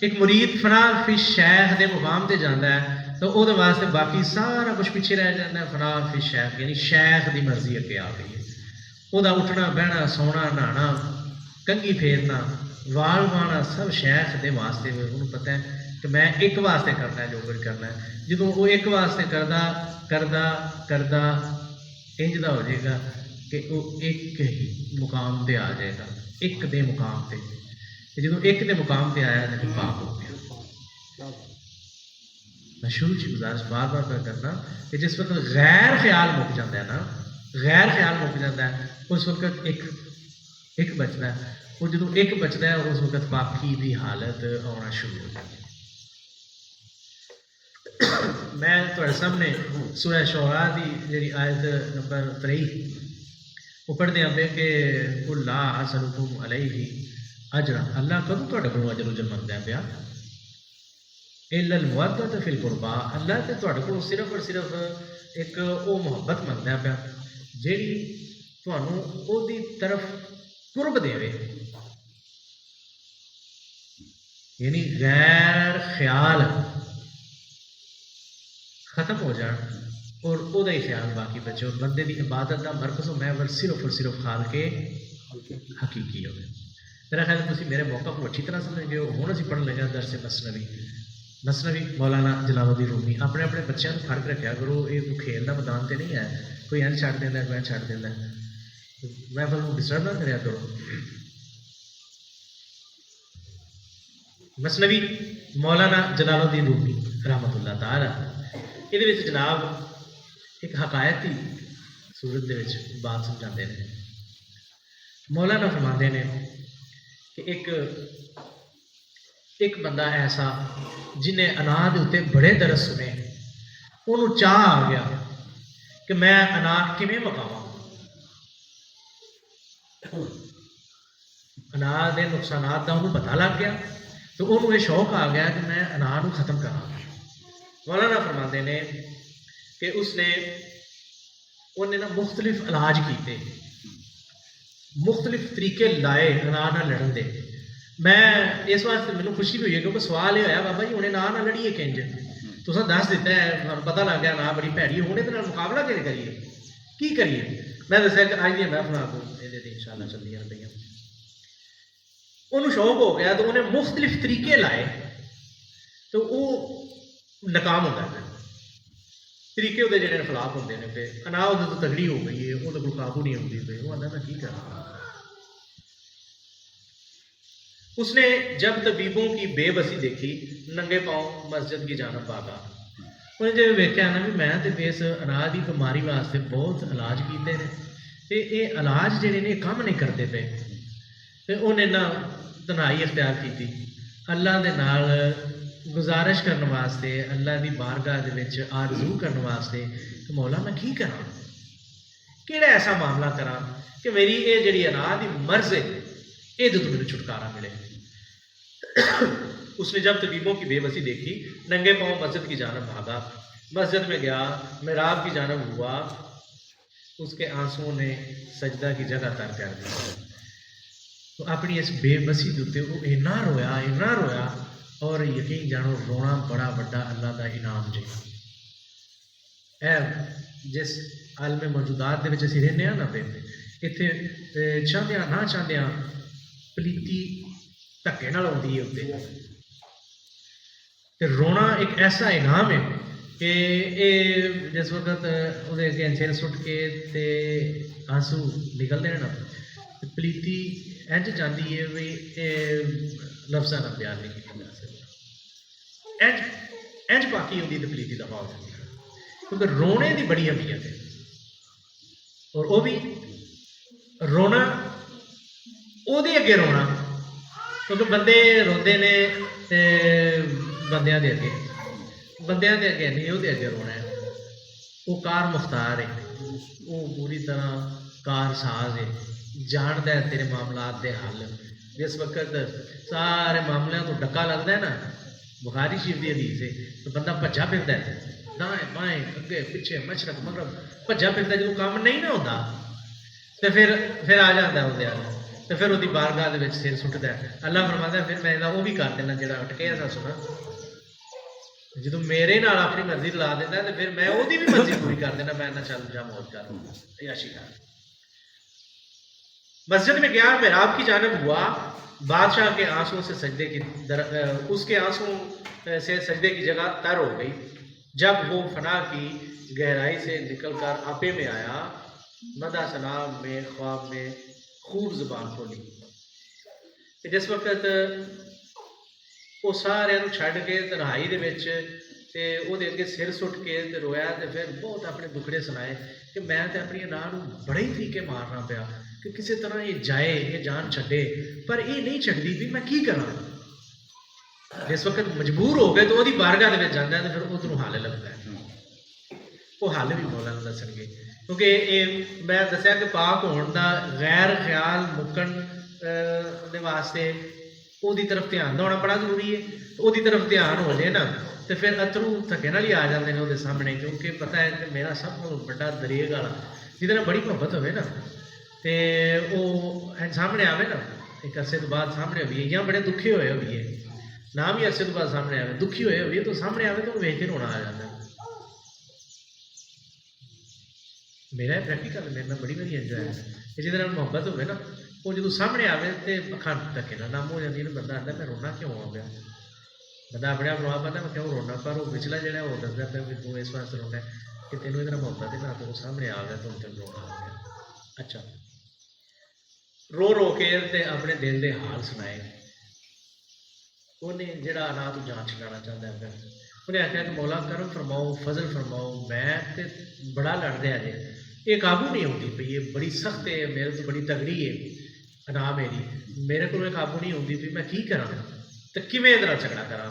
ایک مرید فنا فی شیخ دے مقام تے جانا ہے تو وہ واسطے باقی سارا کچھ پیچھے رہ جاتا ہے، فنا فی شیخ یعنی شیخ دی مرضی اگے آ گئی ہے، وہ اٹھنا بہنا سونا نہانا کنگھی پھیرنا وال وانا سب شیخ دے واسطے، انہوں پتہ ہے کہ میں ایک واسطے کرنا ہے جو کچھ کرنا ہے، جدوں وہ ایک واسطے کردا انج دا ہو جائے گا کہ وہ ایک ہی مقام تے آ جائے گا، ایک دے مقام تے، جدوں ایک دے مقام تے آیا تو پاک ہو گیا۔ میں شروع کی گزارش بار بار پر کرنا کہ جس وقت غیر خیال مک جاتا ہے نا، غیر خیال مک جاتا ہے اس وقت ایک بچتا ہے، اور جدو ایک بچتا ہے اس وقت پاکی دی حالت آنا شروع ہو جاتی ہے۔ میں تھوڑے سامنے سورہ شعراء دی جڑی آیت نمبر 23 وہ پڑھ دیا پہ کہ قل لا اسألکم علیہ اجرا، اللہ کدوں تھوڑے کو اجر اجر منگتا ہے پیا، الا المودۃ فی القربا، اللہ تے تہاڈے کول صرف اور صرف ایک وہ محبت منگدا پیا جیڑی تہانوں اودی طرف قرب دے، یعنی غیر خیال ختم ہو جان اور وہ ہی خیال باقی بچے، اور بندے دی عبادت کا مرکز و محور صرف اور صرف خال کے حقیقی ہوئے۔ میرا خیال ہے تسی میرے موقع کو اچھی طرح سمجھ گئے ہو۔ ہوں اسی پڑھن لگا درس مثنوی، مثنوی مولانا جلال الدین رومی۔ اپنے اپنے بچوں کو پھڑ کے رکھا کرو، یہ کوئی کھیل کا میدان تو نہیں ہے، کوئی این چھڈ دینا کوئی این چھڈ دینا، میں پھر ڈسٹرب نہ کریا کرو۔ مثنوی مولانا جلال الدین رومی رحمۃ اللہ تعالی، یہ جناب ایک حقائق کی صورت دے وچ بات سمجھاتے ہیں۔ مولانا فرماتے ہیں کہ ایک بندہ ایسا جنہیں انار دے اتنے بڑے درس سنے، انہوں چاہ آ گیا کہ میں انار کیویں پکاواں، انار دے نقصانات کا انہوں پتہ لگ گیا، تو انہوں یہ شوق آ گیا کہ میں انار کو ختم کراں۔ مولانا فرماتے ہیں کہ اس نے انہیں نا مختلف علاج کیتے، مختلف طریقے لائے انار نہ لڑن دے۔ میں اس واسطے مجھے خوشی بھی ہوئی ہے کیونکہ سوال یہ ہوا بابا جی ہوں انار نہ لڑیے کنج، تو دس دیتا ہے پتہ لگ گیا انار بڑی بھڑی، ہوں یہ مقابلہ کیسے کریے کی کریے؟ میں دسیا کہ اج دیا محفل کو یہ ان شاء اللہ چلتی پہ، انہوں شوق ہو گیا تو انہیں مختلف طریقے لائے تو وہ ناکام ہوتا ہے، طریقے وہ جڑے خلاف ہوتے ہیں پہ، انا وہ تو تگڑی ہو گئی ہے، وہ تو کوئی قابو نہیں ہوتی پہ، وہ آتا میں کی کرا۔ اس نے جب طبیبوں کی بے بسی دیکھی ننگے پاؤں مسجد کی جانب بھاگا۔ انہیں جب ویکیا نا بھی میں تو اس انار کی بیماری واسطے بہت علاج کیتے ہیں تو یہ علاج جڑے نے کام نہیں کرتے پے، تو انہیں نہ تنہائی اختیار کی، اللہ دے نال گزارش کرنے واسطے، اللہ دی بارگاہ دے وچ آرزو کرنے واسطے کہ مولا میں کی کراں، کیڑا ایسا معاملہ کراں کہ میری یہ جڑی انار دی مرض ہے یہ تو میرے چھٹکارا ملے۔ اس نے جب طبیبوں کی بے بسی دیکھی ننگے پاؤں مسجد کی جانب بھاگا، مسجد میں گیا، محراب کی جانب ہوا، اس کے آنسوؤں نے سجدہ کی جگہ تر کر دی۔ تو اپنی اس بے بسی دے وہ اینا رویا اور یقین جانو رونا بڑا بڑا اللہ کا انعام جی۔ اے جس عالم موجودات دے وچ اسی رہنے ہاں نا پہ اتنے چاہدیاں نہ چاہدیاں پلیتی دھکے نال آتی ہے اتنے، رونا ایک ایسا انعام ہے کہ جس وقت وہ سر سٹ کے آنسو نکلتے ہیں نا پلیتی انج جاتی ہے بھی لفظاں نہ بیان نہیں کیا جا سکتا، انج باقی ہوتی تو پلیتی دفاع ہو جاتی ہے، کیونکہ رونے کی بڑی اہمیت ہے، اور وہ بھی رونا وہ اگے رونا، کیونکہ بندے روندے نے بندیاں دے اگے، بندیاں دے اگے نہیں وہ اگے رونا ہے، وہ کار مختار ہے، وہ پوری طرح کار ساز ہے، جانتا ہے تیرے معاملات دے حل۔ جس وقت سارے معاملوں کو ڈکا لگتا ہے نا، بخاری شریف کی حدیث ہے، تو بندہ بھجا پھرتا ہے دائیں بائیں اگے پیچھے مشرق مغرب بھجا پھرتا ہے، جب کام نہیں نہ ہوتا تو پھر آ جاتا ہے وہ تو پھر وہ بارگاہ دے وچ سر سٹتا ہے۔ اللہ فرماتا ہے پھر میں وہ بھی کر دینا جڑا اٹکے ایسا سنا، جدو میرے نال اپنی مرضی لا دینا تو پھر میں وہ بھی مرضی پوری کر دینا، میں نہ چل جا موج کر عیاشی کر۔ مسجد میں گیا، محراب کی جانب ہوا، بادشاہ کے آنسوؤں سے سجدے کی اس کے آنسوؤں سے سجدے کی جگہ تر ہو گئی۔ جب وہ فنا کی گہرائی سے نکل کر آپے میں آیا، مدح سلام میں خواب میں خوب زبان کھولی۔ جس وقت وہ سارے چھڈ کے تنہائی دے وچ تے وہ اگے سر سٹ کے تے رویا تے پھر بہت اپنے دکھڑے سنائے کہ میں تے اپنی انار بڑے ہی طریقے مارنا پیا کہ کسی طرح یہ جائے، یہ جان چھڈے، پر یہ نہیں چھڈی بھی میں کی کراں۔ جس وقت مجبور ہو گئے تو وہ بارگاہ دے وچ جاندا ہے تو پھر ادھروں حل لگتا ہے، وہ حل بھی مولا دسن گے، کیونکہ یہ میں دسیا کہ پاک ہون دا غیر خیال مکن دے واسطے وہ طرف دھیان ہونا بڑا ضروری ہے، تو ਉਹਦੀ ਤਰਫ ਧਿਆਨ ਹੋ ਜਾਏ ਨਾ ਤੇ ਫਿਰ ਅਥਰੂ ਧੱਕੇ ਨਾਲ ਹੀ ਆ ਜਾਂਦੇ ਨੇ ਉਹਦੇ ਸਾਹਮਣੇ, ਕਿਉਂਕਿ ਪਤਾ ਹੈ ਕਿ ਮੇਰਾ ਸਭ ਤੋਂ ਵੱਡਾ ਦਰੇਗ ਵਾਲਾ ਜਿਹਦੇ ਨਾਲ ਬੜੀ ਮੁਹੱਬਤ ਹੋਵੇ ਨਾ ਤੇ ਉਹ ਸਾਹਮਣੇ ਆਵੇ ਨਾ ਇੱਕ ਅਰਸੇ ਤੋਂ ਬਾਅਦ ਸਾਹਮਣੇ ਹੋਈਏ, ਜਾਂ ਬੜੇ ਦੁਖੀ ਹੋਏ ਹੋਈਏ ਨਾ ਵੀ ਅਰਸੇ ਤੋਂ ਬਾਅਦ ਸਾਹਮਣੇ ਆਵੇ, ਦੁਖੀ ਹੋਏ ਹੋਈਏ ਤਾਂ ਸਾਹਮਣੇ ਆਵੇ ਤਾਂ ਉਹ ਵੇਖ ਕੇ ਰੋਣਾ ਆ ਜਾਂਦਾ। ਮੇਰਾ ਇਹ ਪ੍ਰੈਕਟੀਕਲ ਮੇਰੇ ਨਾਲ ਬੜੀ ਵਾਰੀ ਇੰਜੋਏ ਹੈ ਕਿ ਜਿਹਦੇ ਨਾਲ ਮੁਹੱਬਤ ਹੋਵੇ ਨਾ ਉਹ ਜਦੋਂ ਸਾਹਮਣੇ ਆਵੇ ਤੇ ਅੱਖਾਂ ਧੱਕੇ ਨਾਲ ਨਮ ਹੋ ਜਾਂਦੀ ਨੇ, ਬੰਦਾ ਆਂਦਾ ਮੈਂ ਰੋਣਾ ਕਿਉਂ ਆ ਗਿਆ, ਬੰਦਾ ਆਪਣੇ ਆਪ ਨੂੰ ਆਪ ਕਹਿੰਦਾ ਮੈਂ ਕਿਉਂ ਰੋਣਾ, ਪਰ ਉਹ ਵਿਚਲਾ ਜਿਹੜਾ ਉਹ ਦੱਸਦਾ ਪਿਆ ਵੀ ਤੂੰ ਇਸ ਵਾਸਤੇ ਰੋਣਾ ਕਿ ਤੈਨੂੰ ਇਹਦੇ ਨਾਲ ਮੁਹੱਬਤ ਹੈ ਨਾ, ਤੂੰ ਸਾਹਮਣੇ ਆ ਗਿਆ ਤੂੰ ਤੈਨੂੰ ਰੋਣਾ ਆ ਗਿਆ। ਅੱਛਾ, ਰੋ ਰੋ ਕੇ ਤੇ ਆਪਣੇ ਦਿਲ ਦੇ ਹਾਲ ਸੁਣਾਏ। ਉਹਨੇ ਜਿਹੜਾ ਅਨਾਥ ਨੂੰ ਜਾਨ ਛਡਾਉਣਾ ਚਾਹੁੰਦਾ ਹੈ, ਉਹਨੇ ਆਖਿਆ ਕਿ ਮੌਲਾ ਕਰਮ ਫਰਮਾਓ, ਫਜ਼ਲ ਫਰਮਾਓ, ਮੈਂ ਤੇ ਬੜਾ ਲੜ ਰਿਹਾ ਜੇ, ਇਹ ਕਾਬੂ ਨਹੀਂ ਹੁੰਦੀ ਪਈ, ਇਹ ਬੜੀ ਸਖਤ ਹੈ, ਮੇਰੇ ਤੋਂ ਬੜੀ ਤਗੜੀ ਹੈ ਅਨਾ ਮੇਰੀ, ਮੇਰੇ ਕੋਲ ਇਹ ਕਾਬੂ ਨਹੀਂ ਹੁੰਦੀ ਪਈ, ਮੈਂ ਕੀ ਕਰਾਂ ਤੇ ਕਿਵੇਂ ਇਹਦੇ ਨਾਲ ਝਗੜਾ ਕਰਾਂ।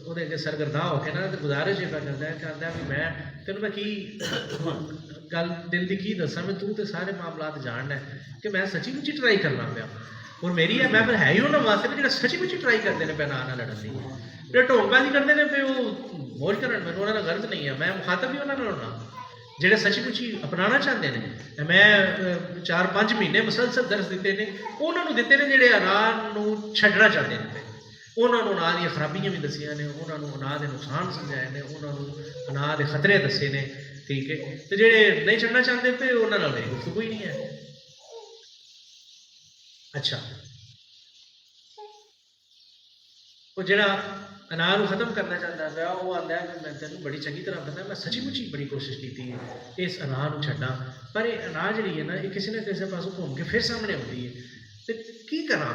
ਉਹਦੇ ਅੱਗੇ ਸਰਗਰਦਾ ਹੋ ਕੇ ਨਾ ਤੇ ਗੁਜ਼ਾਰਿਸ਼ ਇਹ ਕਰਦਾ ਹੈ, ਕਹਿੰਦਾ ਵੀ ਮੈਂ ਤੈਨੂੰ ਮੈਂ ਕੀ ਗੱਲ ਦਿਲ ਦੀ ਕੀ ਦੱਸਾਂ, ਮੈਂ ਤੂੰ ਤੇ ਸਾਰੇ ਮਾਮਲਾਤ ਜਾਣਦਾ ਕਿ ਮੈਂ ਸੱਚੀ ਮੁੱਚੀ ਟਰਾਈ ਕਰਨਾ ਪਿਆ, ਔਰ ਮੇਰੀ ਹੈ ਮੈਂ ਫਿਰ ਹੈ ਹੀ ਉਹਨਾਂ ਵਾਸਤੇ ਜਿਹੜਾ ਸੱਚੀ ਮੁੱਚੀ ਟਰਾਈ ਕਰਦੇ ਨੇ ਪੈਣਾ ਨਾਲ ਲੜਨ ਦੀ, ਜਿਹੜੇ ਢੋਂਗਬਾਜ਼ੀ ਕਰਦੇ ਨੇ ਪਏ ਉਹ ਮੌਜ ਕਰਨ, ਮੈਨੂੰ ਉਹਨਾਂ ਨਾਲ ਗਲਤ ਨਹੀਂ ਹੈ, ਮੈਂ ਮੁਖਾਤਬ ਵੀ ਉਹਨਾਂ ਨਾਲ ਹੋਣਾ ਜਿਹੜੇ ਸੱਚੀ ਮੁੱਚੀ ਅਪਣਾਉਣਾ ਚਾਹੁੰਦੇ ਨੇ। ਮੈਂ 4-5 ਮਹੀਨੇ ਮੁਸਲਸਲ ਦਰਸ ਦਿੱਤੇ ਨੇ ਉਹਨਾਂ ਨੂੰ ਦਿੱਤੇ ਨੇ ਜਿਹੜੇ ਅਨਾਹ ਨੂੰ ਛੱਡਣਾ ਚਾਹੁੰਦੇ ਨੇ, ਉਹਨਾਂ ਨੂੰ ਅਨਾਹ ਦੀਆਂ ਖਰਾਬੀਆਂ ਵੀ ਦੱਸੀਆਂ ਨੇ, ਉਹਨਾਂ ਨੂੰ ਅਨਾਹ ਦੇ ਨੁਕਸਾਨ ਸਮਝਾਏ ਨੇ, ਉਹਨਾਂ ਨੂੰ ਅਨਾਹ ਦੇ ਖਤਰੇ ਦੱਸੇ ਨੇ, ਠੀਕ ਹੈ। ਤੇ ਜਿਹੜੇ ਨਹੀਂ ਛੱਡਣਾ ਚਾਹੁੰਦੇ ਪਏ ਉਹਨਾਂ ਨਾਲ ਮੇਰੀ ਗੁਫ਼ਤਗੂ ਹੀ ਨਹੀਂ ਹੈ। ਅੱਛਾ, ਉਹ ਜਿਹੜਾ ਅਨਾਹ ਨੂੰ ਖਤਮ ਕਰਨਾ ਚਾਹੁੰਦਾ ਪਿਆ ਉਹ ਆਂਦਾ ਕਿ ਮੈਂ ਤੈਨੂੰ ਬੜੀ ਚੰਗੀ ਤਰ੍ਹਾਂ ਪਤਾ, ਮੈਂ ਸੱਚੀ ਮੁੱਚੀ ਬੜੀ ਕੋਸ਼ਿਸ਼ ਕੀਤੀ ਹੈ ਇਸ ਅਨਾਹ ਨੂੰ ਛੱਡਾਂ, ਪਰ ਇਹ ਅਨਾਹ ਜਿਹੜੀ ਹੈ ਨਾ ਇਹ ਕਿਸੇ ਨਾ ਕਿਸੇ ਪਾਸੋਂ ਘੁੰਮ ਕੇ ਫਿਰ ਸਾਹਮਣੇ ਆਉਂਦੀ ਹੈ, ਤੇ ਕੀ ਕਰਾਂ,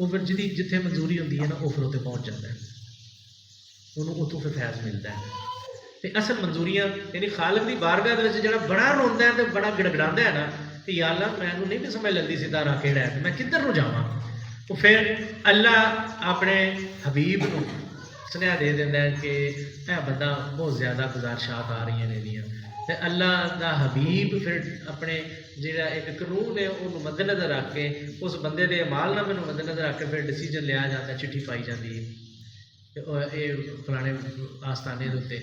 وہ پھر جی جتنے منظوری ہوتی ہے نا وہ پھر اتنے پہنچ جاتا ہے، انہوں اتوں پھر فیض ملتا ہے۔ تو اصل منظوریاں یعنی خالق کی بارگاہ جڑا بڑا روندا ہے تو بڑا گڑگڑاتا ہے نا کہ یا اللہ میں نہیں بھی سمجھ لگتی سی تارا کہڑا ہے، میں کدھر نو جاواں، تو پھر اللہ اپنے حبیب نو سنیا دے دینا ہے کہ یہ بندہ بہت زیادہ گزارشات آ رہی ہیں یہ، تو اللہ دا حبیب پھر اپنے جہاں ایک قانون ہے وہ مد نظر رکھ کے اس بندے کے اعمال نامے مد نظر رکھ کے پھر ڈسیجن لیا جاتا ہے، چٹھی پائی جاتی ہے یہ فلانے آستانے کے اتنے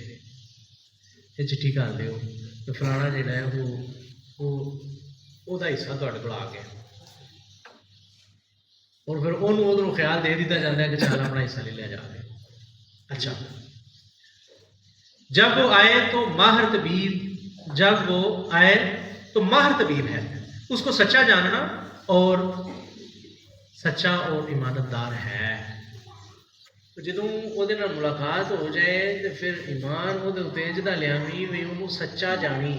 یہ چٹھی کر دیو تو فلانا جہاں ہے وہ حصہ تھوڑے کو آ گیا، اور پھر انہوں ادھر خیال دے دیتا جاتا ہے کہ چل اپنا حصہ لے لیا جائے۔ اچھا، جب وہ آئے تو ماہر طبیب، جب وہ آئے تو ماہر طبیب ہے، اس کو سچا جاننا اور سچا اور ایماندار ہے۔ جدوں وہ ملاقات ہو جائے تو پھر ایمان وہ اتنا لیا بھی انہوں سچا جانی،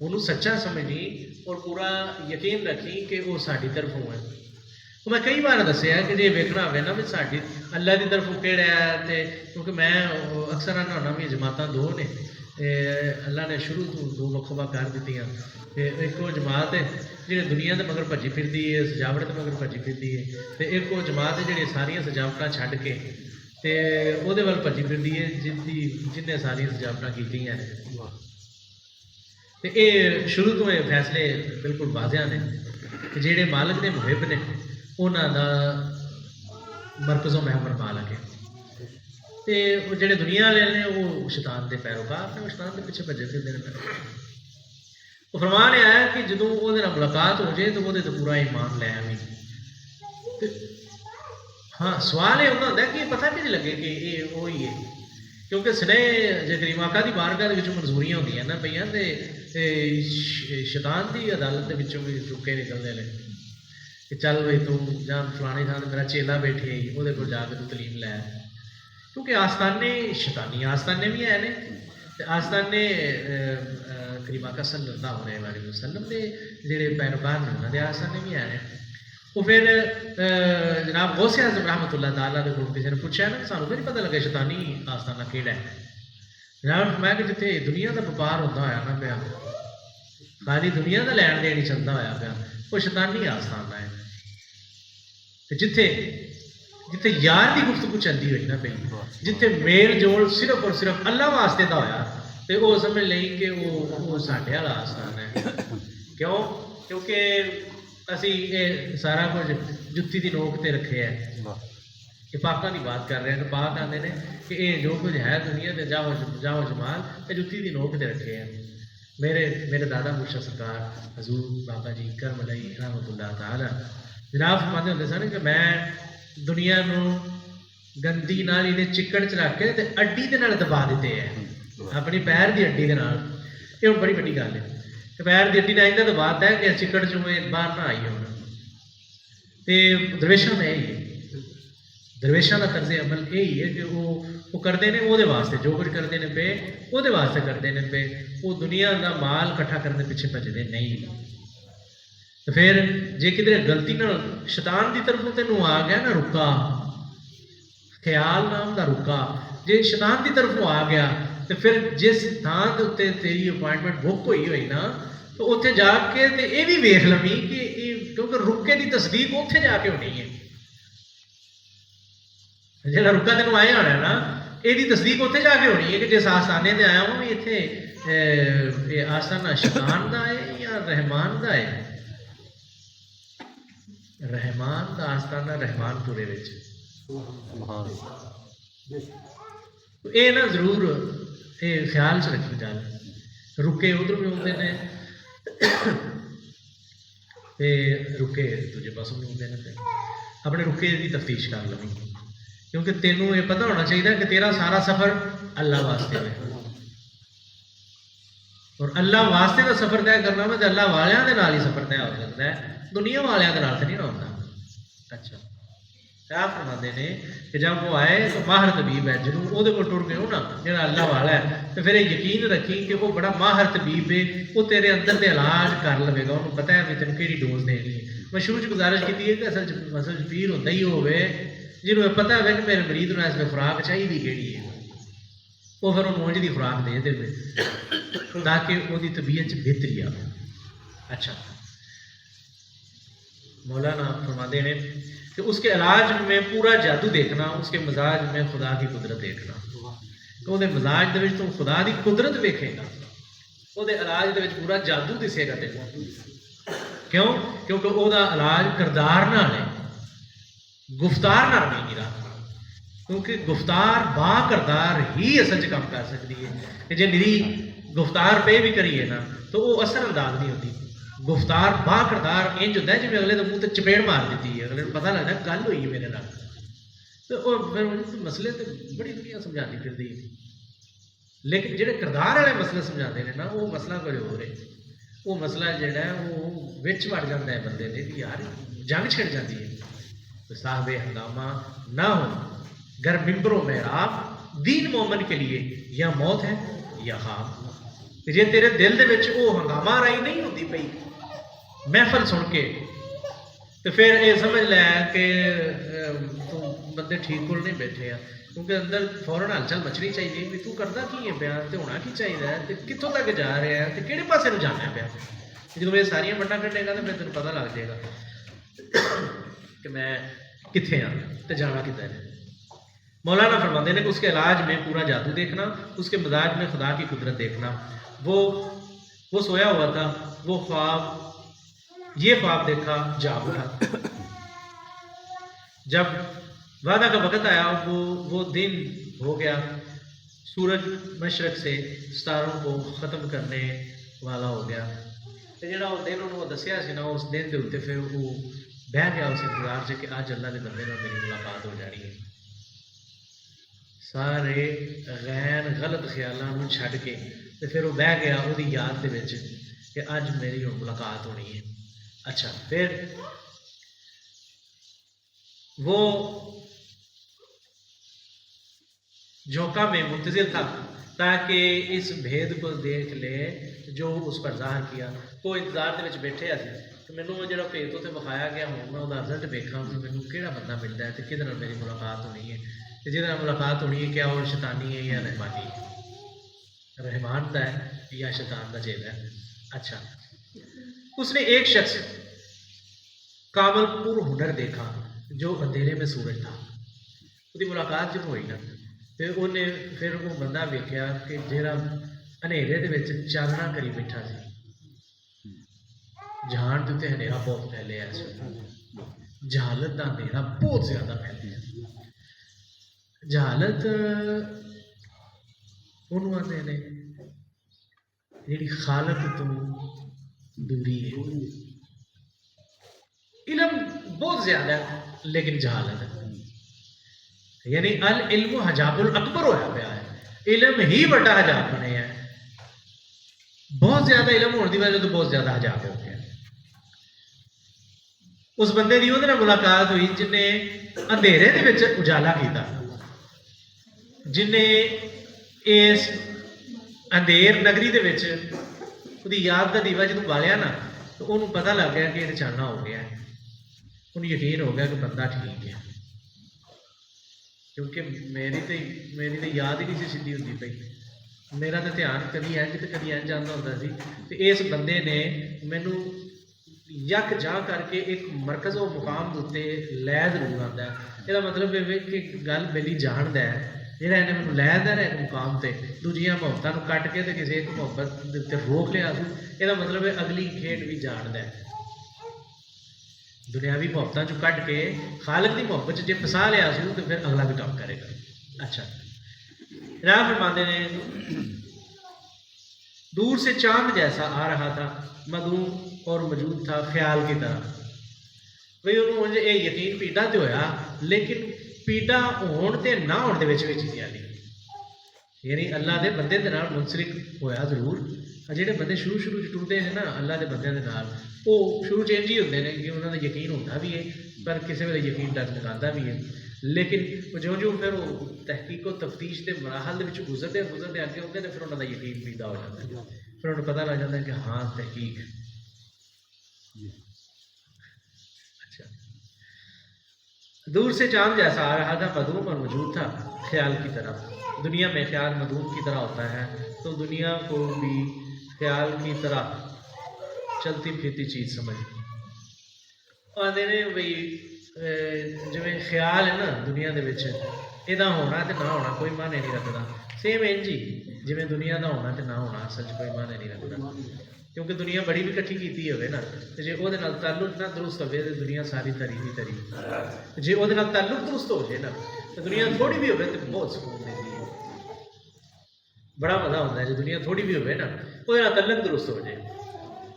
انہوں سچا سمجھی اور پورا یقین رکھی کہ وہ ساری طرفوں ہے۔ میں کئی بار دسیا کہ جی ویکنا ہوئے نا بھی ساری اللہ کی طرفوں کہڑا ہے، کیونکہ میں اکثر آنا ہونا بھی جماعتاں دو نے، اللہ نے شروع تو دو وقفہ کر دیتی ہیں، ایک وہ جماعت ہے جی دنیا کے مگر بھجی پھرتی ہے، سجاوٹ کے مگر بھجی پھرتی ہے، تو ایک وہ جماعت ہے جی ساریا سجاوٹ چھڈ کے وہ بھجی پھرتی ہے جن ساری سجاوٹ کی ہیں۔ تو یہ شروع تو یہ فیصلے بالکل واضح نے کہ جہے مالک کے محب نے انہوں کا مرکز و محور مالک ہے، تو جہے دنیا والے نے وہ شیطان کے پیروکار نے، وہ شیطان کے پیچھے بھجے پھرتے ہیں۔ وہ فرمان یہ آیا کہ جدوں وہ ملاقات ہو جائے تو وہ پورا ایمان لے آئی۔ ہاں سوال یہ ہوتا ہے کہ پتہ کیوں لگے کہ یہ وہی ہے، کیونکہ سنے جی کریم آقا کی بارگاہ کے منظوریاں ہوتی ہیں نا پہ شیطان کی عدالت کے بھی چکے نکلتے ہیں کہ چل بھائی تو جا فلانے تھان میرا چیلا بیٹھے وہ جا کے تو تعلیم لے، کیونکہ آستانے شیطانی آستانے بھی ہیں آستانے کریم آقا صلی اللہ علیہ وسلم کے جڑے پیروکار نے انہوں نے آستانے بھی ہیں۔ وہ پھر جناب غوث اعظم رحمۃ اللہ تعالیٰ کے کسی نے پوچھا نا سانوں تو نہیں پتہ لگا شیطانی آستانہ کہڑا ہے، جناب میں کہ جتنے دنیا کا وپار ہوتا ہوا نا پیا، خالی دنیا کا لین دین ہی چلتا ہوا پیا، وہ شیطانی آستانہ ہے۔ جتھے جتھے یار کی گفتگو چلتی ہوئی نا پی، جتھے میل جول صرف اور صرف اللہ واسطے کا ہوا تو وہ سمجھ لیں کہ وہ ساڈے والا آستان ہے۔ کیوں؟ کیونکہ اسی یہ سارا کچھ جتی کی نوک تے رکھے ہے، کہ پاکاں کی بات کر رہے ہیں کہ پاک آتے ہیں کہ یہ جو کچھ ہے دنیا کے جاؤ جمال یہ جتی کی نوک تے رکھے ہیں۔ میرے دادا مرشد سرکار حضور بابا جی کرم علیہ رحمۃ اللہ تعالی جناب فرماتے ہوتے سن کہ میں دنیا نو گندی نالی دے چکڑ چ رکھ کے تے اڈی دے نال دبا دیتے ہیں، اپنی پیر دی اڈی دے نال۔ یہ بڑی بڑی گل ہے کہ پیر دی اڈی نے دباتا ہے کہ چکڑ چوں باہر نہ آئی ہونا۔ تو درویشاں میں یہی ہے، درویشاں کا طرز عمل یہی ہے کہ وہ کرتے ہیں وہ واسطے جو کچھ کرتے ہیں پہ وہ واسطے کرتے ہیں پہ، وہ دنیا کا مال کٹھا کرنے پیچھے بھجتے نہیں۔ تو پھر جے کدھر غلطی نہ شیطان کی طرف تینوں آ گیا نا رکا، خیال نام کا رکا، جے شیطان کی طرف آ گیا تو پھر جس تھان کے اتنے تیری اپوائنٹمنٹ بک ہوئی ہوئی نا تو اتنے جا کے یہ بھی ویخ لوی کہ کیونکہ رکے کی تصدیق اتنے جا کے ہونی ہے، جا رکا تینوں آیا ہونا ہے نا یہ تصدیق اتنے جا کے ہونی ہے کہ جس آستانے سے آیا ہوں بھی اتنے آستانہ شیطان کا ہے یا رحمان کا ہے۔ رحمان کا آستانہ رحمان پورے یہ نا ضرور یہ خیال چ رکھی گل، رکے ادھر بھی آتے ہیں رکے دوجے پاسوں بھی آتے ہیں، اپنے رکے کی تفتیش کر لو، کیونکہ تینوں یہ پتہ ہونا چاہیے کہ تیرا سارا سفر اللہ واسطے ہے، اور اللہ واسطے کا سفر طے کرنا میں اللہ والوں کے نال ہی سفر طے ہو سکتا ہے، دنیا والوں کے نال تو نہیں ہوتا۔ اچھا آپ فرماتے ہیں کہ جب وہ آئے تو ماہر طبیب ہے جنوں وہ ٹر گئے ہو نا جہاں اللہ والا ہے تو پھر یقین رکھی کہ وہ بڑا ماہر طبیب ہے وہ تیرے اندر دے علاج کر لے گا انہوں پتہ ہے بھی تینوں کہڑی ڈوز دینی ہے میں شروع گزارش کی ہے کہ اصل پیر ہوتا ہی ہوئے جنہوں پتہ ہوئے کہ میرے مریض نے اس میں خوراک چاہیے کہڑی ہے وہ پھر انہوں کی خوراک دے دے تاکہ وہ طبیعت بہتری آئے. اچھا مولانا فرماتے ہیں کہ اس کے علاج میں پورا جادو دیکھنا اس کے مزاج میں خدا کی قدرت دیکھنا کہ وہ مزاج دے تو خدا کی قدرت ویکھے گا وہ علاج دے پورا جادو دسے گا تیرے کیوں کیونکہ وہ علاج کردار نہ ہے گفتار نہ نہیں گرا کیونکہ گفتار با کردار ہی اصل کام کر سکتی ہے کہ جی میری گفتار پہ بھی کریے نا تو وہ اثر انداز نہیں ہوتی گفتار با کردار انج ہوتا ہے جی اگلے کے منہ تے چپیڑ مار دیتی ہے اگلے پتہ لگتا ہے گل ہوئی ہے میرے نال تو مسئلے تو بڑی دنیا سمجھاتی پھرتی لیکن جہے کردار والے مسئلے سمجھاتے ہیں نا وہ مسئلہ کوئی ہو رہے وہ مسئلہ جہا ہے وہ وچ وڑ جاتا ہے بندے نے کہ یار جنگ چھڑ جاتی ہے تو صاحب ہنگامہ نہ ہو گر ممبر و محراب دین مومن کے لیے یا موت ہے یا خواب جی تیرے دل دے وچ وہ ہنگامہ رائی نہیں ہوتی پئی محفل سن کے تو پھر یہ سمجھ لیا کہ بندے ٹھیک کول نہیں بیٹھے ہیں کیونکہ اندر فوراً ہلچل مچنی چاہیے بھی تو کرتا کی ہے پیا تو ہونا کی چاہیے تو کتوں تک جا رہا ہے تو کہڑے پاسے جانا پیا جب یہ ساریا بٹا کٹے گا تو پھر تمہیں پتہ لگ جائے گا کہ میں کتنے ہاں تو جانا کتنا ہے. مولانا فرماتے ہیں کہ اس کے علاج میں پورا جادو دیکھنا اس کے مزاج میں خدا کی قدرت دیکھنا وہ سویا ہوا تھا وہ خواب یہ خواب دیکھا جاگ اٹھا جب وعدہ کا وقت آیا وہ دن ہو گیا سورج مشرق سے ستاروں کو ختم کرنے والا ہو گیا جہاں وہ دن انہوں دسیا سی نا اس دن کے اتنے پھر وہ بہ گیا اس انتظار سے کہ اج اللہ کے بندے میں میری ملاقات ہو جانی ہے سارے غیر غلط خیالوں چھڈ کے تو پھر وہ بہ گیا وہ یاد دے کہ اج میری ملاقات ہونی ہے. اچھا پھر وہ جھونکا میں منتظر تھا تاکہ اس بھید کو دیکھ لے جو اس پر ظاہر کیا وہ انتظار دے بیٹھے کہ مینوں وہ جڑا بھید اتنے بخایا گیا ہوں میں وہ رزلٹ ویکھاں کہ مینوں کہڑا بندہ ملتا ہے تو کہدے نال میری ملاقات ہونی ہے جہد ملاقات ہونی ہے کیا وہ شیطانی ہے یا رحمانی ہے رحمان کا ہے یا شیطان کا جیل ہے. اچھا اس نے ایک شخص کامل پر ہنر دیکھا جو اندھیرے میں سورج تھا وہ ملاقات جب ہوئی نا پھر وہ بندہ ویکیا کہ جہاں انیرے کے چاننا کری بیٹھا سی جہان کے اتنے ہنیرا بہت پھیلیا جہالت کا اندھیرا بہت زیادہ پھیلیا جہالت انہوں آتے ہیں جیڑی خالق تو دوری ہے علم بہت زیادہ ہے لیکن جہالت ہے یعنی العلم حجاب الاکبر ہوا پیا ہے علم ہی بڑا حجاب بنے ہے بہت زیادہ علم ہونے کی وجہ تو بہت زیادہ حجاب ہو گیا. اس بندے کی وہ ملاقات ہوئی جن نے اندھیرے کے اجالا کیتا جن نے اس اندھیر نگری وہ یاد کا دیوا جدوں بالیا نا تو انہوں پتہ لگ گیا کہ یہ چاننا ہو گیا ہے انہوں یقین ہو گیا کہ بندہ ٹھیک ہے کیونکہ میری تو یاد ہی نہیں سی سیدھی ہوتی پئی میرا تو دھیان کبھی انج تو کبھی انج آتا ہوتا سی تو اس بندے نے مینوں یک جا کر کے ایک مرکز و مقام کے لے ضرور آتا ہے یہ مطلب یہ کہ گل میری جان ہے جہاں انہیں مجھے لے دیا ایک مقام سے دوجیاں محبتوں کٹ کے کسی ایک محبت روک لیا سو یہ مطلب اگلی کھیڈ بھی جانتا ہے دنیاوی محبتوں چ کٹ کے خالق کی محبت جی پسا لیا سو تو پھر اگلا بھی کام کرے گا. اچھا راہ فرماتے ہیں دور سے چاند جیسا آ رہا تھا مدعو اور موجود تھا خیال کی طرح بھائی انہوں یہ یقین پیڈا تو ہوا لیکن پیڈا ہونے نہ ہونے کے چیزیں نہیں یعنی اللہ دے بندے دے نال منسلک ہویا ضرور جہے بندے شروع ٹرتے ہیں نا اللہ دے بندے دے نال وہ شروع چ انج ہی ہوتے ہیں کہ انہوں کا یقین ہوتا بھی ہے پر کسی ویلے یقین ڈگمگاتا بھی ہے، لیکن جو پھر وہ تحقیق و تفتیش کے مراحل کے گزرتے اگے ہوتے ہیں پھر انہوں کا یقین پیدا ہو جاتا ہے، پھر انہوں پتہ لگ جاتا ہے کہ ہاں تحقیق. اچھا، دور سے چاند جیسا آ رہا تھا، مدعوم اور موجود تھا خیال کی طرح. دنیا میں خیال مدعوم کی طرح ہوتا ہے تو دنیا کو بھی خیال کی طرح چلتی پھرتی چیز سمجھ آتے ہیں بھائی. جی خیال ہے نا دنیا کے یہ ہونا تو نہ ہونا کوئی معنی نہیں رکھتا. سیم انج ہی جی دنیا کا ہونا تو نہ ہونا اصل کوئی معنی نہیں رکھتا، کیونکہ دنیا بڑی بھی کٹھی کی ہوئے نا تو جی وہ تعلق نہ درست ہوئے تو دنیا ساری تری ہی تری. جی وہ تعلق درست ہو جائے نا تو دنیا تھوڑی بھی ہوئے تو بہت سکون دیتی ہے، بڑا مزہ ہوتا ہے. جی دنیا تھوڑی بھی ہوئے نا وہ تعلق درست ہو جائے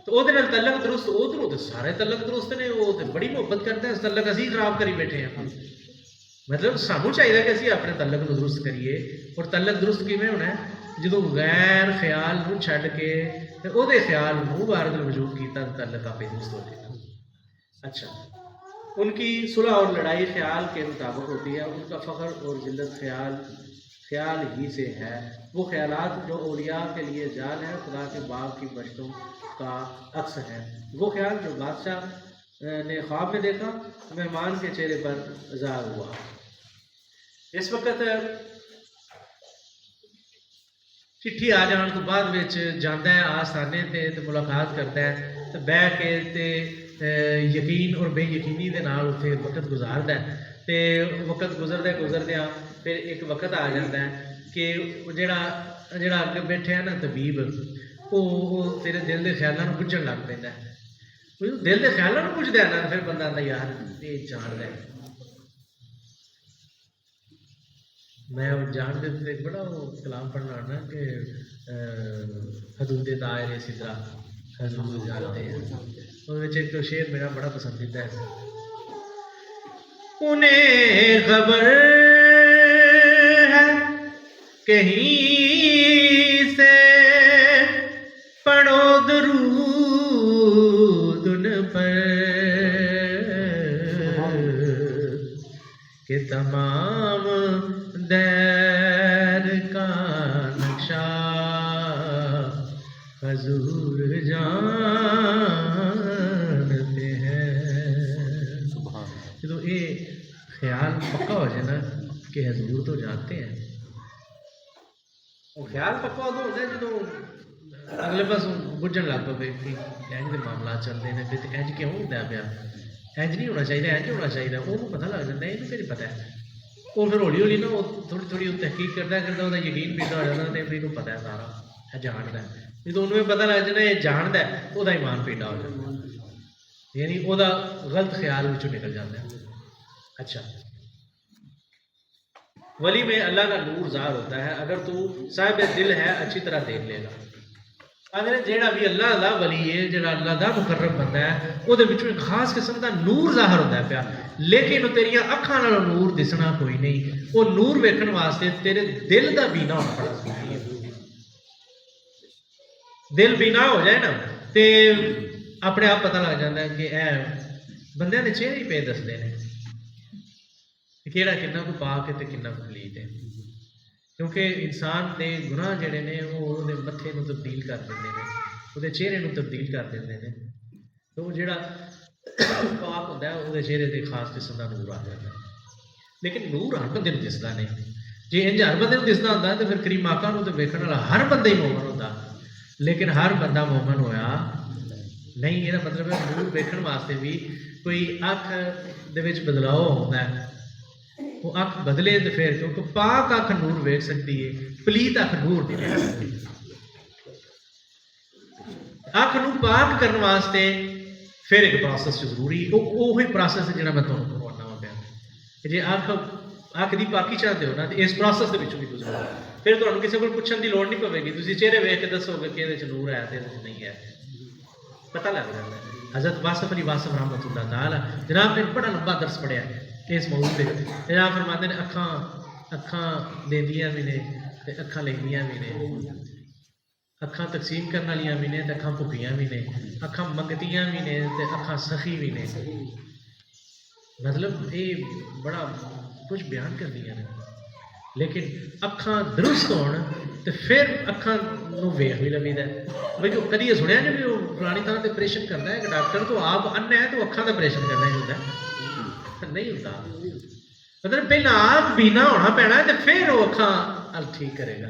تو وہ تعلق درست ادھر تو سارے تعلق درست نے، وہ تو بڑی محبت کرتے ہیں. تعلق اسی خراب کری بیٹھے ہیں. مطلب سانو چاہیے کہ اسی اپنے تعلق کو درست کریے. اور تعلق درست کیویں ہونا ہے جدو غیر خیال نو چھڈ کے وہ خیال نو بارد وجود کیتا تعلق آپ درست ہو جائے. اچھا، ان کی صلح اور لڑائی خیال کے مطابق ہوتی ہے. ان کا فخر اور ذلت خیال ہی سے ہے. وہ خیالات جو اولیاء کے لیے جال ہے خدا کے باغ کی بشتوں کا عکس ہے. وہ خیال جو بادشاہ نے خواب میں دیکھا مہمان کے چہرے پر ظاہر ہوا. اس وقت چٹھی آ جان تو بعد جانا ہے آستانے تے ملاقات کرتا ہے تو بہ کے تے یقین اور بے یقینی دے نال اتنے وقت گزارتا ہے. تے وقت گزردیا پھر ایک وقت آ جاتا ہے کہ جڑا اگے بیٹھے نا طبیب وہ تیرے دل کے خیالوں کو بجھن لگ پہ. دل کے خیالوں کو بجھتا ہے نا پھر بندہ آتا یار یہ جان ہے. میں جان دے بڑا وہ کلام پڑھنا نا کہ حدود دائرے سدرا حضور جانتے ہیں. اس ایک شعر میرا بڑا پسندیدہ ہے. انہیں خبر ہے کہیں سے پڑھو درود ان پر کہ تمام دیر کا نقشہ حضور جانتے ہیں. تو یہ خیال پکا ہو جائے نا کہ حضور تو جانتے ہیں. وہ خیال پکا ادو ہوتا ہے جدو اگلے پاس بجھن لگ پے کہ انج کے معاملات چلتے ہیں پھر انج کیوں ہوتا پیا، انج نہیں ہونا چاہیے، انج ہونا چاہیے. وہ پتہ لگ جاتا ہے یہ پھر پتہ ہے. وہ پھر ہولی ہولی نا وہ تھوڑی تھوڑی تحقیق کرتا وہ یقین پیدا ہو جاتا ہے پھر پتہ ہے سارا یہ جانتا ہے. جب انہوں نے پتہ لگ جانا یہ جانتا ہے وہ ایمان پیدا ہو جاتا ہے، یعنی وہ غلط خیال نکل جاتا ہے. اچھا، ولی میں اللہ کا نور ظاہر ہوتا ہے. اگر تو صاحب دل ہے اچھی طرح دیکھ لے گا. اگر جہاں بھی اللہ دا ولی ہے جہاں اللہ دا مقرب بندہ ہے وہ ایک خاص قسم کا نور ظاہر ہوتا ہے پیا، لیکن تیریا اکھاں نال نور دسنا کوئی نہیں. وہ نور ویکھن واسطے تیرے دل دا بینا ہونا بڑا ضروری ہے. دل بینا ہو جائے نا تے اپنے آپ پتہ لگ جاتا ہے کہ اے بندے کے چہرے ہی پہ دستے ہیں کہڑا کنا کو پاک ہے تے کنا کو پلیت ہے. کیونکہ انسان کے گناہ جڑے نے وہ متھے کو تبدیل کر دیں، وہ چہرے کو تبدیل کر دیں. تو وہ جڑا پاک ہوتا ہے وہ چہرے سے خاص قسم کا نور آ جاتا ہے. لیکن نور ہر بندے کو دستا نہیں. جی انج ہر بندے کو دستا ہوتا تو پھر کریم آقا تو ویکھن والا ہر بندہ ہی مومن ہوتا، لیکن ہر بندہ مومن ہویا نہیں. یہ مطلب ہے نور ویکھن واسطے بھی کوئی اکھ دے وچ بدلاؤ ہوتا ہے. وہ اکھ بدلے تو پھر کیونکہ پاک اکھ نور ویکھ سکتی ہے، پلیت اکھ نور نہیں ویکھ سکتی. اکھ نو پاک کرنے واسطے پھر ایک پروسیس ضروری، وہی پروسیس ہے جہاں میں تمہیں کروانا وا پیا. جی اکھ کی پاکی چاہتے ہو نا تو اس پروسیس کے بھی گزرو، پھر تمہیں کسی کو پوچھنے کی لوڑ نہیں پوے گی. تھی چہرے ویکھ کے دسو گے کہ یہ نور ہے تو نہیں ہے، پتہ لگ جاتا ہے. حضرت واصف علی واصف رحمۃ اللہ تعالی جناب نے بڑا لمبا درس پڑھیا اس موضوع پہ. جناب فرماتے ہیں اکھاں دیندیاں بھی نے اکھاں لیندیاں بھی نے. ਅੱਖਾਂ ਤਕਸੀਮ ਕਰਨ ਵਾਲੀਆਂ ਵੀ ਨੇ ਤੇ ਅੱਖਾਂ ਭੁੱਖੀਆਂ ਵੀ ਨੇ, ਅੱਖਾਂ ਮੰਗਤੀਆਂ ਵੀ ਨੇ ਤੇ ਅੱਖਾਂ ਸਖੀ ਵੀ ਨੇ। ਮਤਲਬ ਇਹ ਬੜਾ ਕੁਝ ਬਿਆਨ ਕਰਦੀਆਂ ਨੇ। ਲੇਕਿਨ ਅੱਖਾਂ ਦਰੁਸਤ ਹੋਣ ਤੇ ਫਿਰ ਅੱਖਾਂ ਨੂੰ ਵੇਖ ਵੀ ਲਵੀਦਾ। ਬਈ ਉਹ ਕਦੀ ਇਹ ਸੁਣਿਆ ਨਹੀਂ ਵੀ ਉਹ ਫਲਾਣੀ ਥਾਂ ਤੇ ਆਪਰੇਸ਼ਨ ਕਰਨਾ ਹੈ ਕਿ ਡਾਕਟਰ ਤੋਂ ਆਪ ਅੰਨਾ ਹੈ ਤਾਂ ਅੱਖਾਂ ਦਾ ਆਪਰੇਸ਼ਨ ਕਰਨਾ ਹੀ ਹੁੰਦਾ? ਨਹੀਂ ਹੁੰਦਾ। ਮਤਲਬ ਪਹਿਲਾਂ ਆਪ ਬੀਨਾ ਹੋਣਾ ਪੈਣਾ ਤੇ ਫਿਰ ਉਹ ਅੱਖਾਂ ਅਲ ਠੀਕ ਕਰੇਗਾ।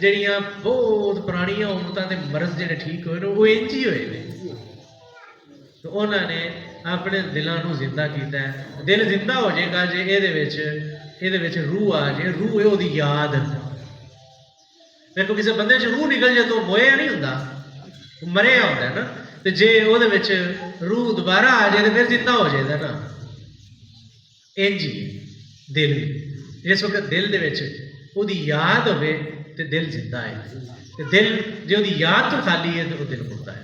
ਜਿਹੜੀਆਂ ਬਹੁਤ ਪੁਰਾਣੀਆਂ ਉਮਤਾਂ ਦੇ ਮਰਜ਼ ਜਿਹੜੇ ਠੀਕ ਹੋਏ ਨੇ ਉਹ ਇੰਝ ਹੀ ਹੋਏ ਨੇ। ਤੇ ਉਹਨਾਂ ਨੇ ਆਪਣੇ ਦਿਲਾਂ ਨੂੰ ਜ਼ਿੰਦਾ ਕੀਤਾ ਹੈ। ਦਿਲ ਜ਼ਿੰਦਾ ਹੋ ਜਾਏਗਾ ਜੇ ਇਹਦੇ ਵਿੱਚ ਰੂਹ ਆ ਜੇ। ਰੂਹ ਹੈ ਉਹਦੀ ਯਾਦ। ਦੇਖੋ ਕਿਸੇ ਬੰਦੇ 'ਚ ਰੂਹ ਨਿਕਲ ਜਾਏ ਤਾਂ ਮੋਇਆ ਨਹੀਂ ਹੁੰਦਾ, ਮਰਿਆ ਹੁੰਦਾ ਨਾ। ਤੇ ਜੇ ਉਹਦੇ ਵਿੱਚ ਰੂਹ ਦੁਬਾਰਾ ਆ ਜਾਏ ਤੇ ਫਿਰ ਜ਼ਿੰਦਾ ਹੋ ਜਾਏਗਾ ਨਾ। ਇੰਝ ਹੀ ਦਿਲ, ਜਿਸ ਵਕਤ ਦਿਲ ਦੇ ਵਿੱਚ ਉਹਦੀ ਯਾਦ ਹੋਵੇ ਤੇ ਦਿਲ ਜ਼ਿੰਦਾ ਹੈ, ਤੇ ਦਿਲ ਜੇ ਉਹਦੀ ਯਾਦ ਤੋਂ ਖਾਲੀ ਹੈ ਤੇ ਉਹ ਦਿਲ ਮੁਰਦਾ ਹੈ।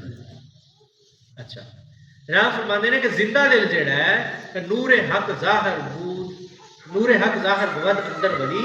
ਅੱਛਾ, ਰਾਹ ਫਰਮਾਉਂਦੇ ਨੇ ਕਿ ਜ਼ਿੰਦਾ ਦਿਲ ਜਿਹੜਾ ਹੈ ਕਿ ਨੂਰੇ ਹਕ ਜ਼ਾਹਰ ਬੂਦ, ਨੂਰੇ ਹਕ ਜ਼ਾਹਰ ਬਵਦ ਅੰਦਰ ਵਲੀ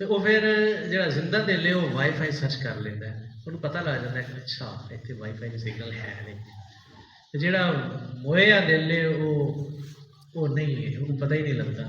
ਤੇ ਉਹ ਫਿਰ ਜਿਹੜਾ ਜ਼ਿੰਦਾ ਦਿਲ ਹੈ ਉਹ ਵਾਈਫਾਈ ਸਰਚ ਕਰ ਲੈਂਦਾ ਹੈ, ਉਹਨੂੰ ਪਤਾ ਲੱਗ ਜਾਂਦਾ ਕਿ ਅੱਛਾ ਇੱਥੇ ਵਾਈਫਾਈ ਦਾ ਸਿਗਨਲ ਹੈ ਨਹੀਂ। ਤੇ ਜਿਹੜਾ ਮੋਇਆ ਦਿਲ ਹੈ ਉਹ ਨਹੀਂ ਹੈ, ਉਹਨੂੰ ਪਤਾ ਹੀ ਨਹੀਂ ਲੱਗਦਾ।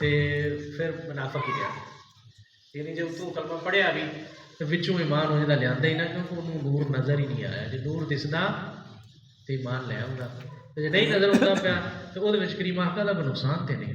ਤੇ ਫਿਰ ਮੁਨਾਫਿਕ ਹੀ ਰਿਹਾ, ਯਾਨੀ ਜੇ ਉਤੋਂ ਕਲਮਾ ਪੜ੍ਹਿਆ ਵੀ ਤੇ ਵਿੱਚੋਂ ਈਮਾਨ ਉਹ ਜਿਹਦਾ ਲਿਆਂਦਾ ਹੀ ਨਾ, ਕਿਉਂਕਿ ਉਹਨੂੰ ਨੂਰ ਨਜ਼ਰ ਹੀ ਨਹੀਂ ਆਇਆ। ਜੇ ਨੂਰ ਦਿਸਦਾ ਤੇ ਈਮਾਨ ਲੈ ਆਉਂਦਾ, ਤੇ ਜੇ ਨਹੀਂ ਨਜ਼ਰ ਆਉਂਦਾ ਪਿਆ ਤੇ ਉਹਦੇ ਵਿੱਚ ਕਰੀਮ ਆਕਾ ਦਾ ਨੁਕਸਾਨ ਤੇ ਨਹੀਂ,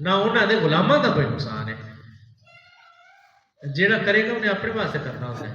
ਨਾ ਉਹਨਾਂ ਦੇ ਗੁਲਾਮਾਂ ਦਾ ਕੋਈ ਨੁਕਸਾਨ ਹੈ। ਜਿਹੜਾ ਕਰੇਗਾ ਉਹਨੇ ਆਪਣੇ ਵਾਸਤੇ ਕਰਨਾ ਹੁੰਦਾ ਹੈ,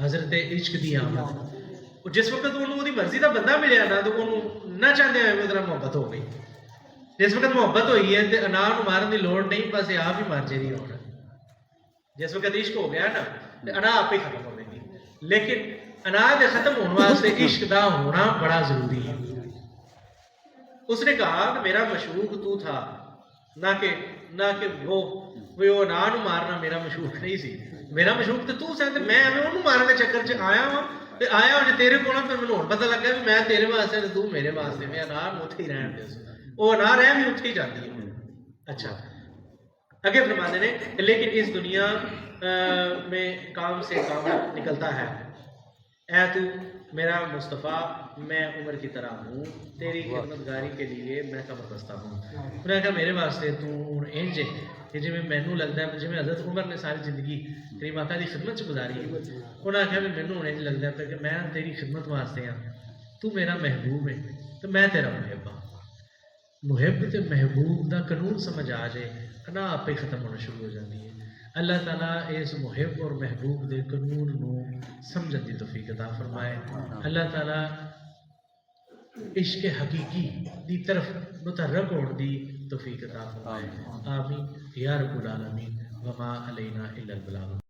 حضرت عشق دی آمد. جس وقت وہ مرضی کا بندہ ملیا نا تو انہوں نہ چاہتے ہوئے وہ محبت ہو گئی. جس وقت محبت ہوئی ہے تو انا نو مارن کی لوڑ نہیں, بس یہ آپ ہی مر جے نہیں ہونا. جس وقت عشق ہو گیا نا تو انا آپ ہی ختم ہو گئی. لیکن انا دے ختم ہونے واسطے عشق دا ہونا بڑا ضروری ہے. اس نے کہا کہ میرا مشوق تو تھا, نہ کہ وہ انا نو مارنا میرا مشوق نہیں سی. میرا مشوق تو سا, میں انہوں مارن کے چکر چ آیا ہاں. آیا ہوں تیرے کو پھر مجھے ہوں پتا لگا بھی میں تیرے واسطے تو میرے واسطے, میں انار اتنے ہی رہن دے, وہ انار رہ بھی اتنے ہی جاتی ہے. اچھا اگے فرماتے نے لیکن اس دنیا میں کام سے کام نکلتا ہے. اے تو میرا مصطفیٰ میں عمر کی طرح ہوں, تیری خدمتگاری کے لیے میں کمر بستہ ہوں. انہوں نے کہا میرے واسطے تو انج ہے کہ جی مینوں لگتا ہے, جی حضرت عمر نے ساری زندگی تیری ماتا کی خدمت چ گزاری ہے. انہوں نے کہا بھی مینوں انج لگتا ہے کہ میں تیری خدمت واسطے ہاں, تو میرا محبوب ہے تو میں تیرا محب ہاں. محب تے محبوب دا قانون سمجھ آ جائے انا آپ ہی ختم ہونا شروع ہو جاتی ہے. اللہ تعالیٰ اس محب اور محبوب دے قانون نو سمجھن دی توفیق عطا فرمائے. اللہ تعالیٰ عشق حقیقی دی طرف متحرک ہونے دی توفیق عطا فرمائے. آمین یا رب العالمین. وما علینا الا البلاغ.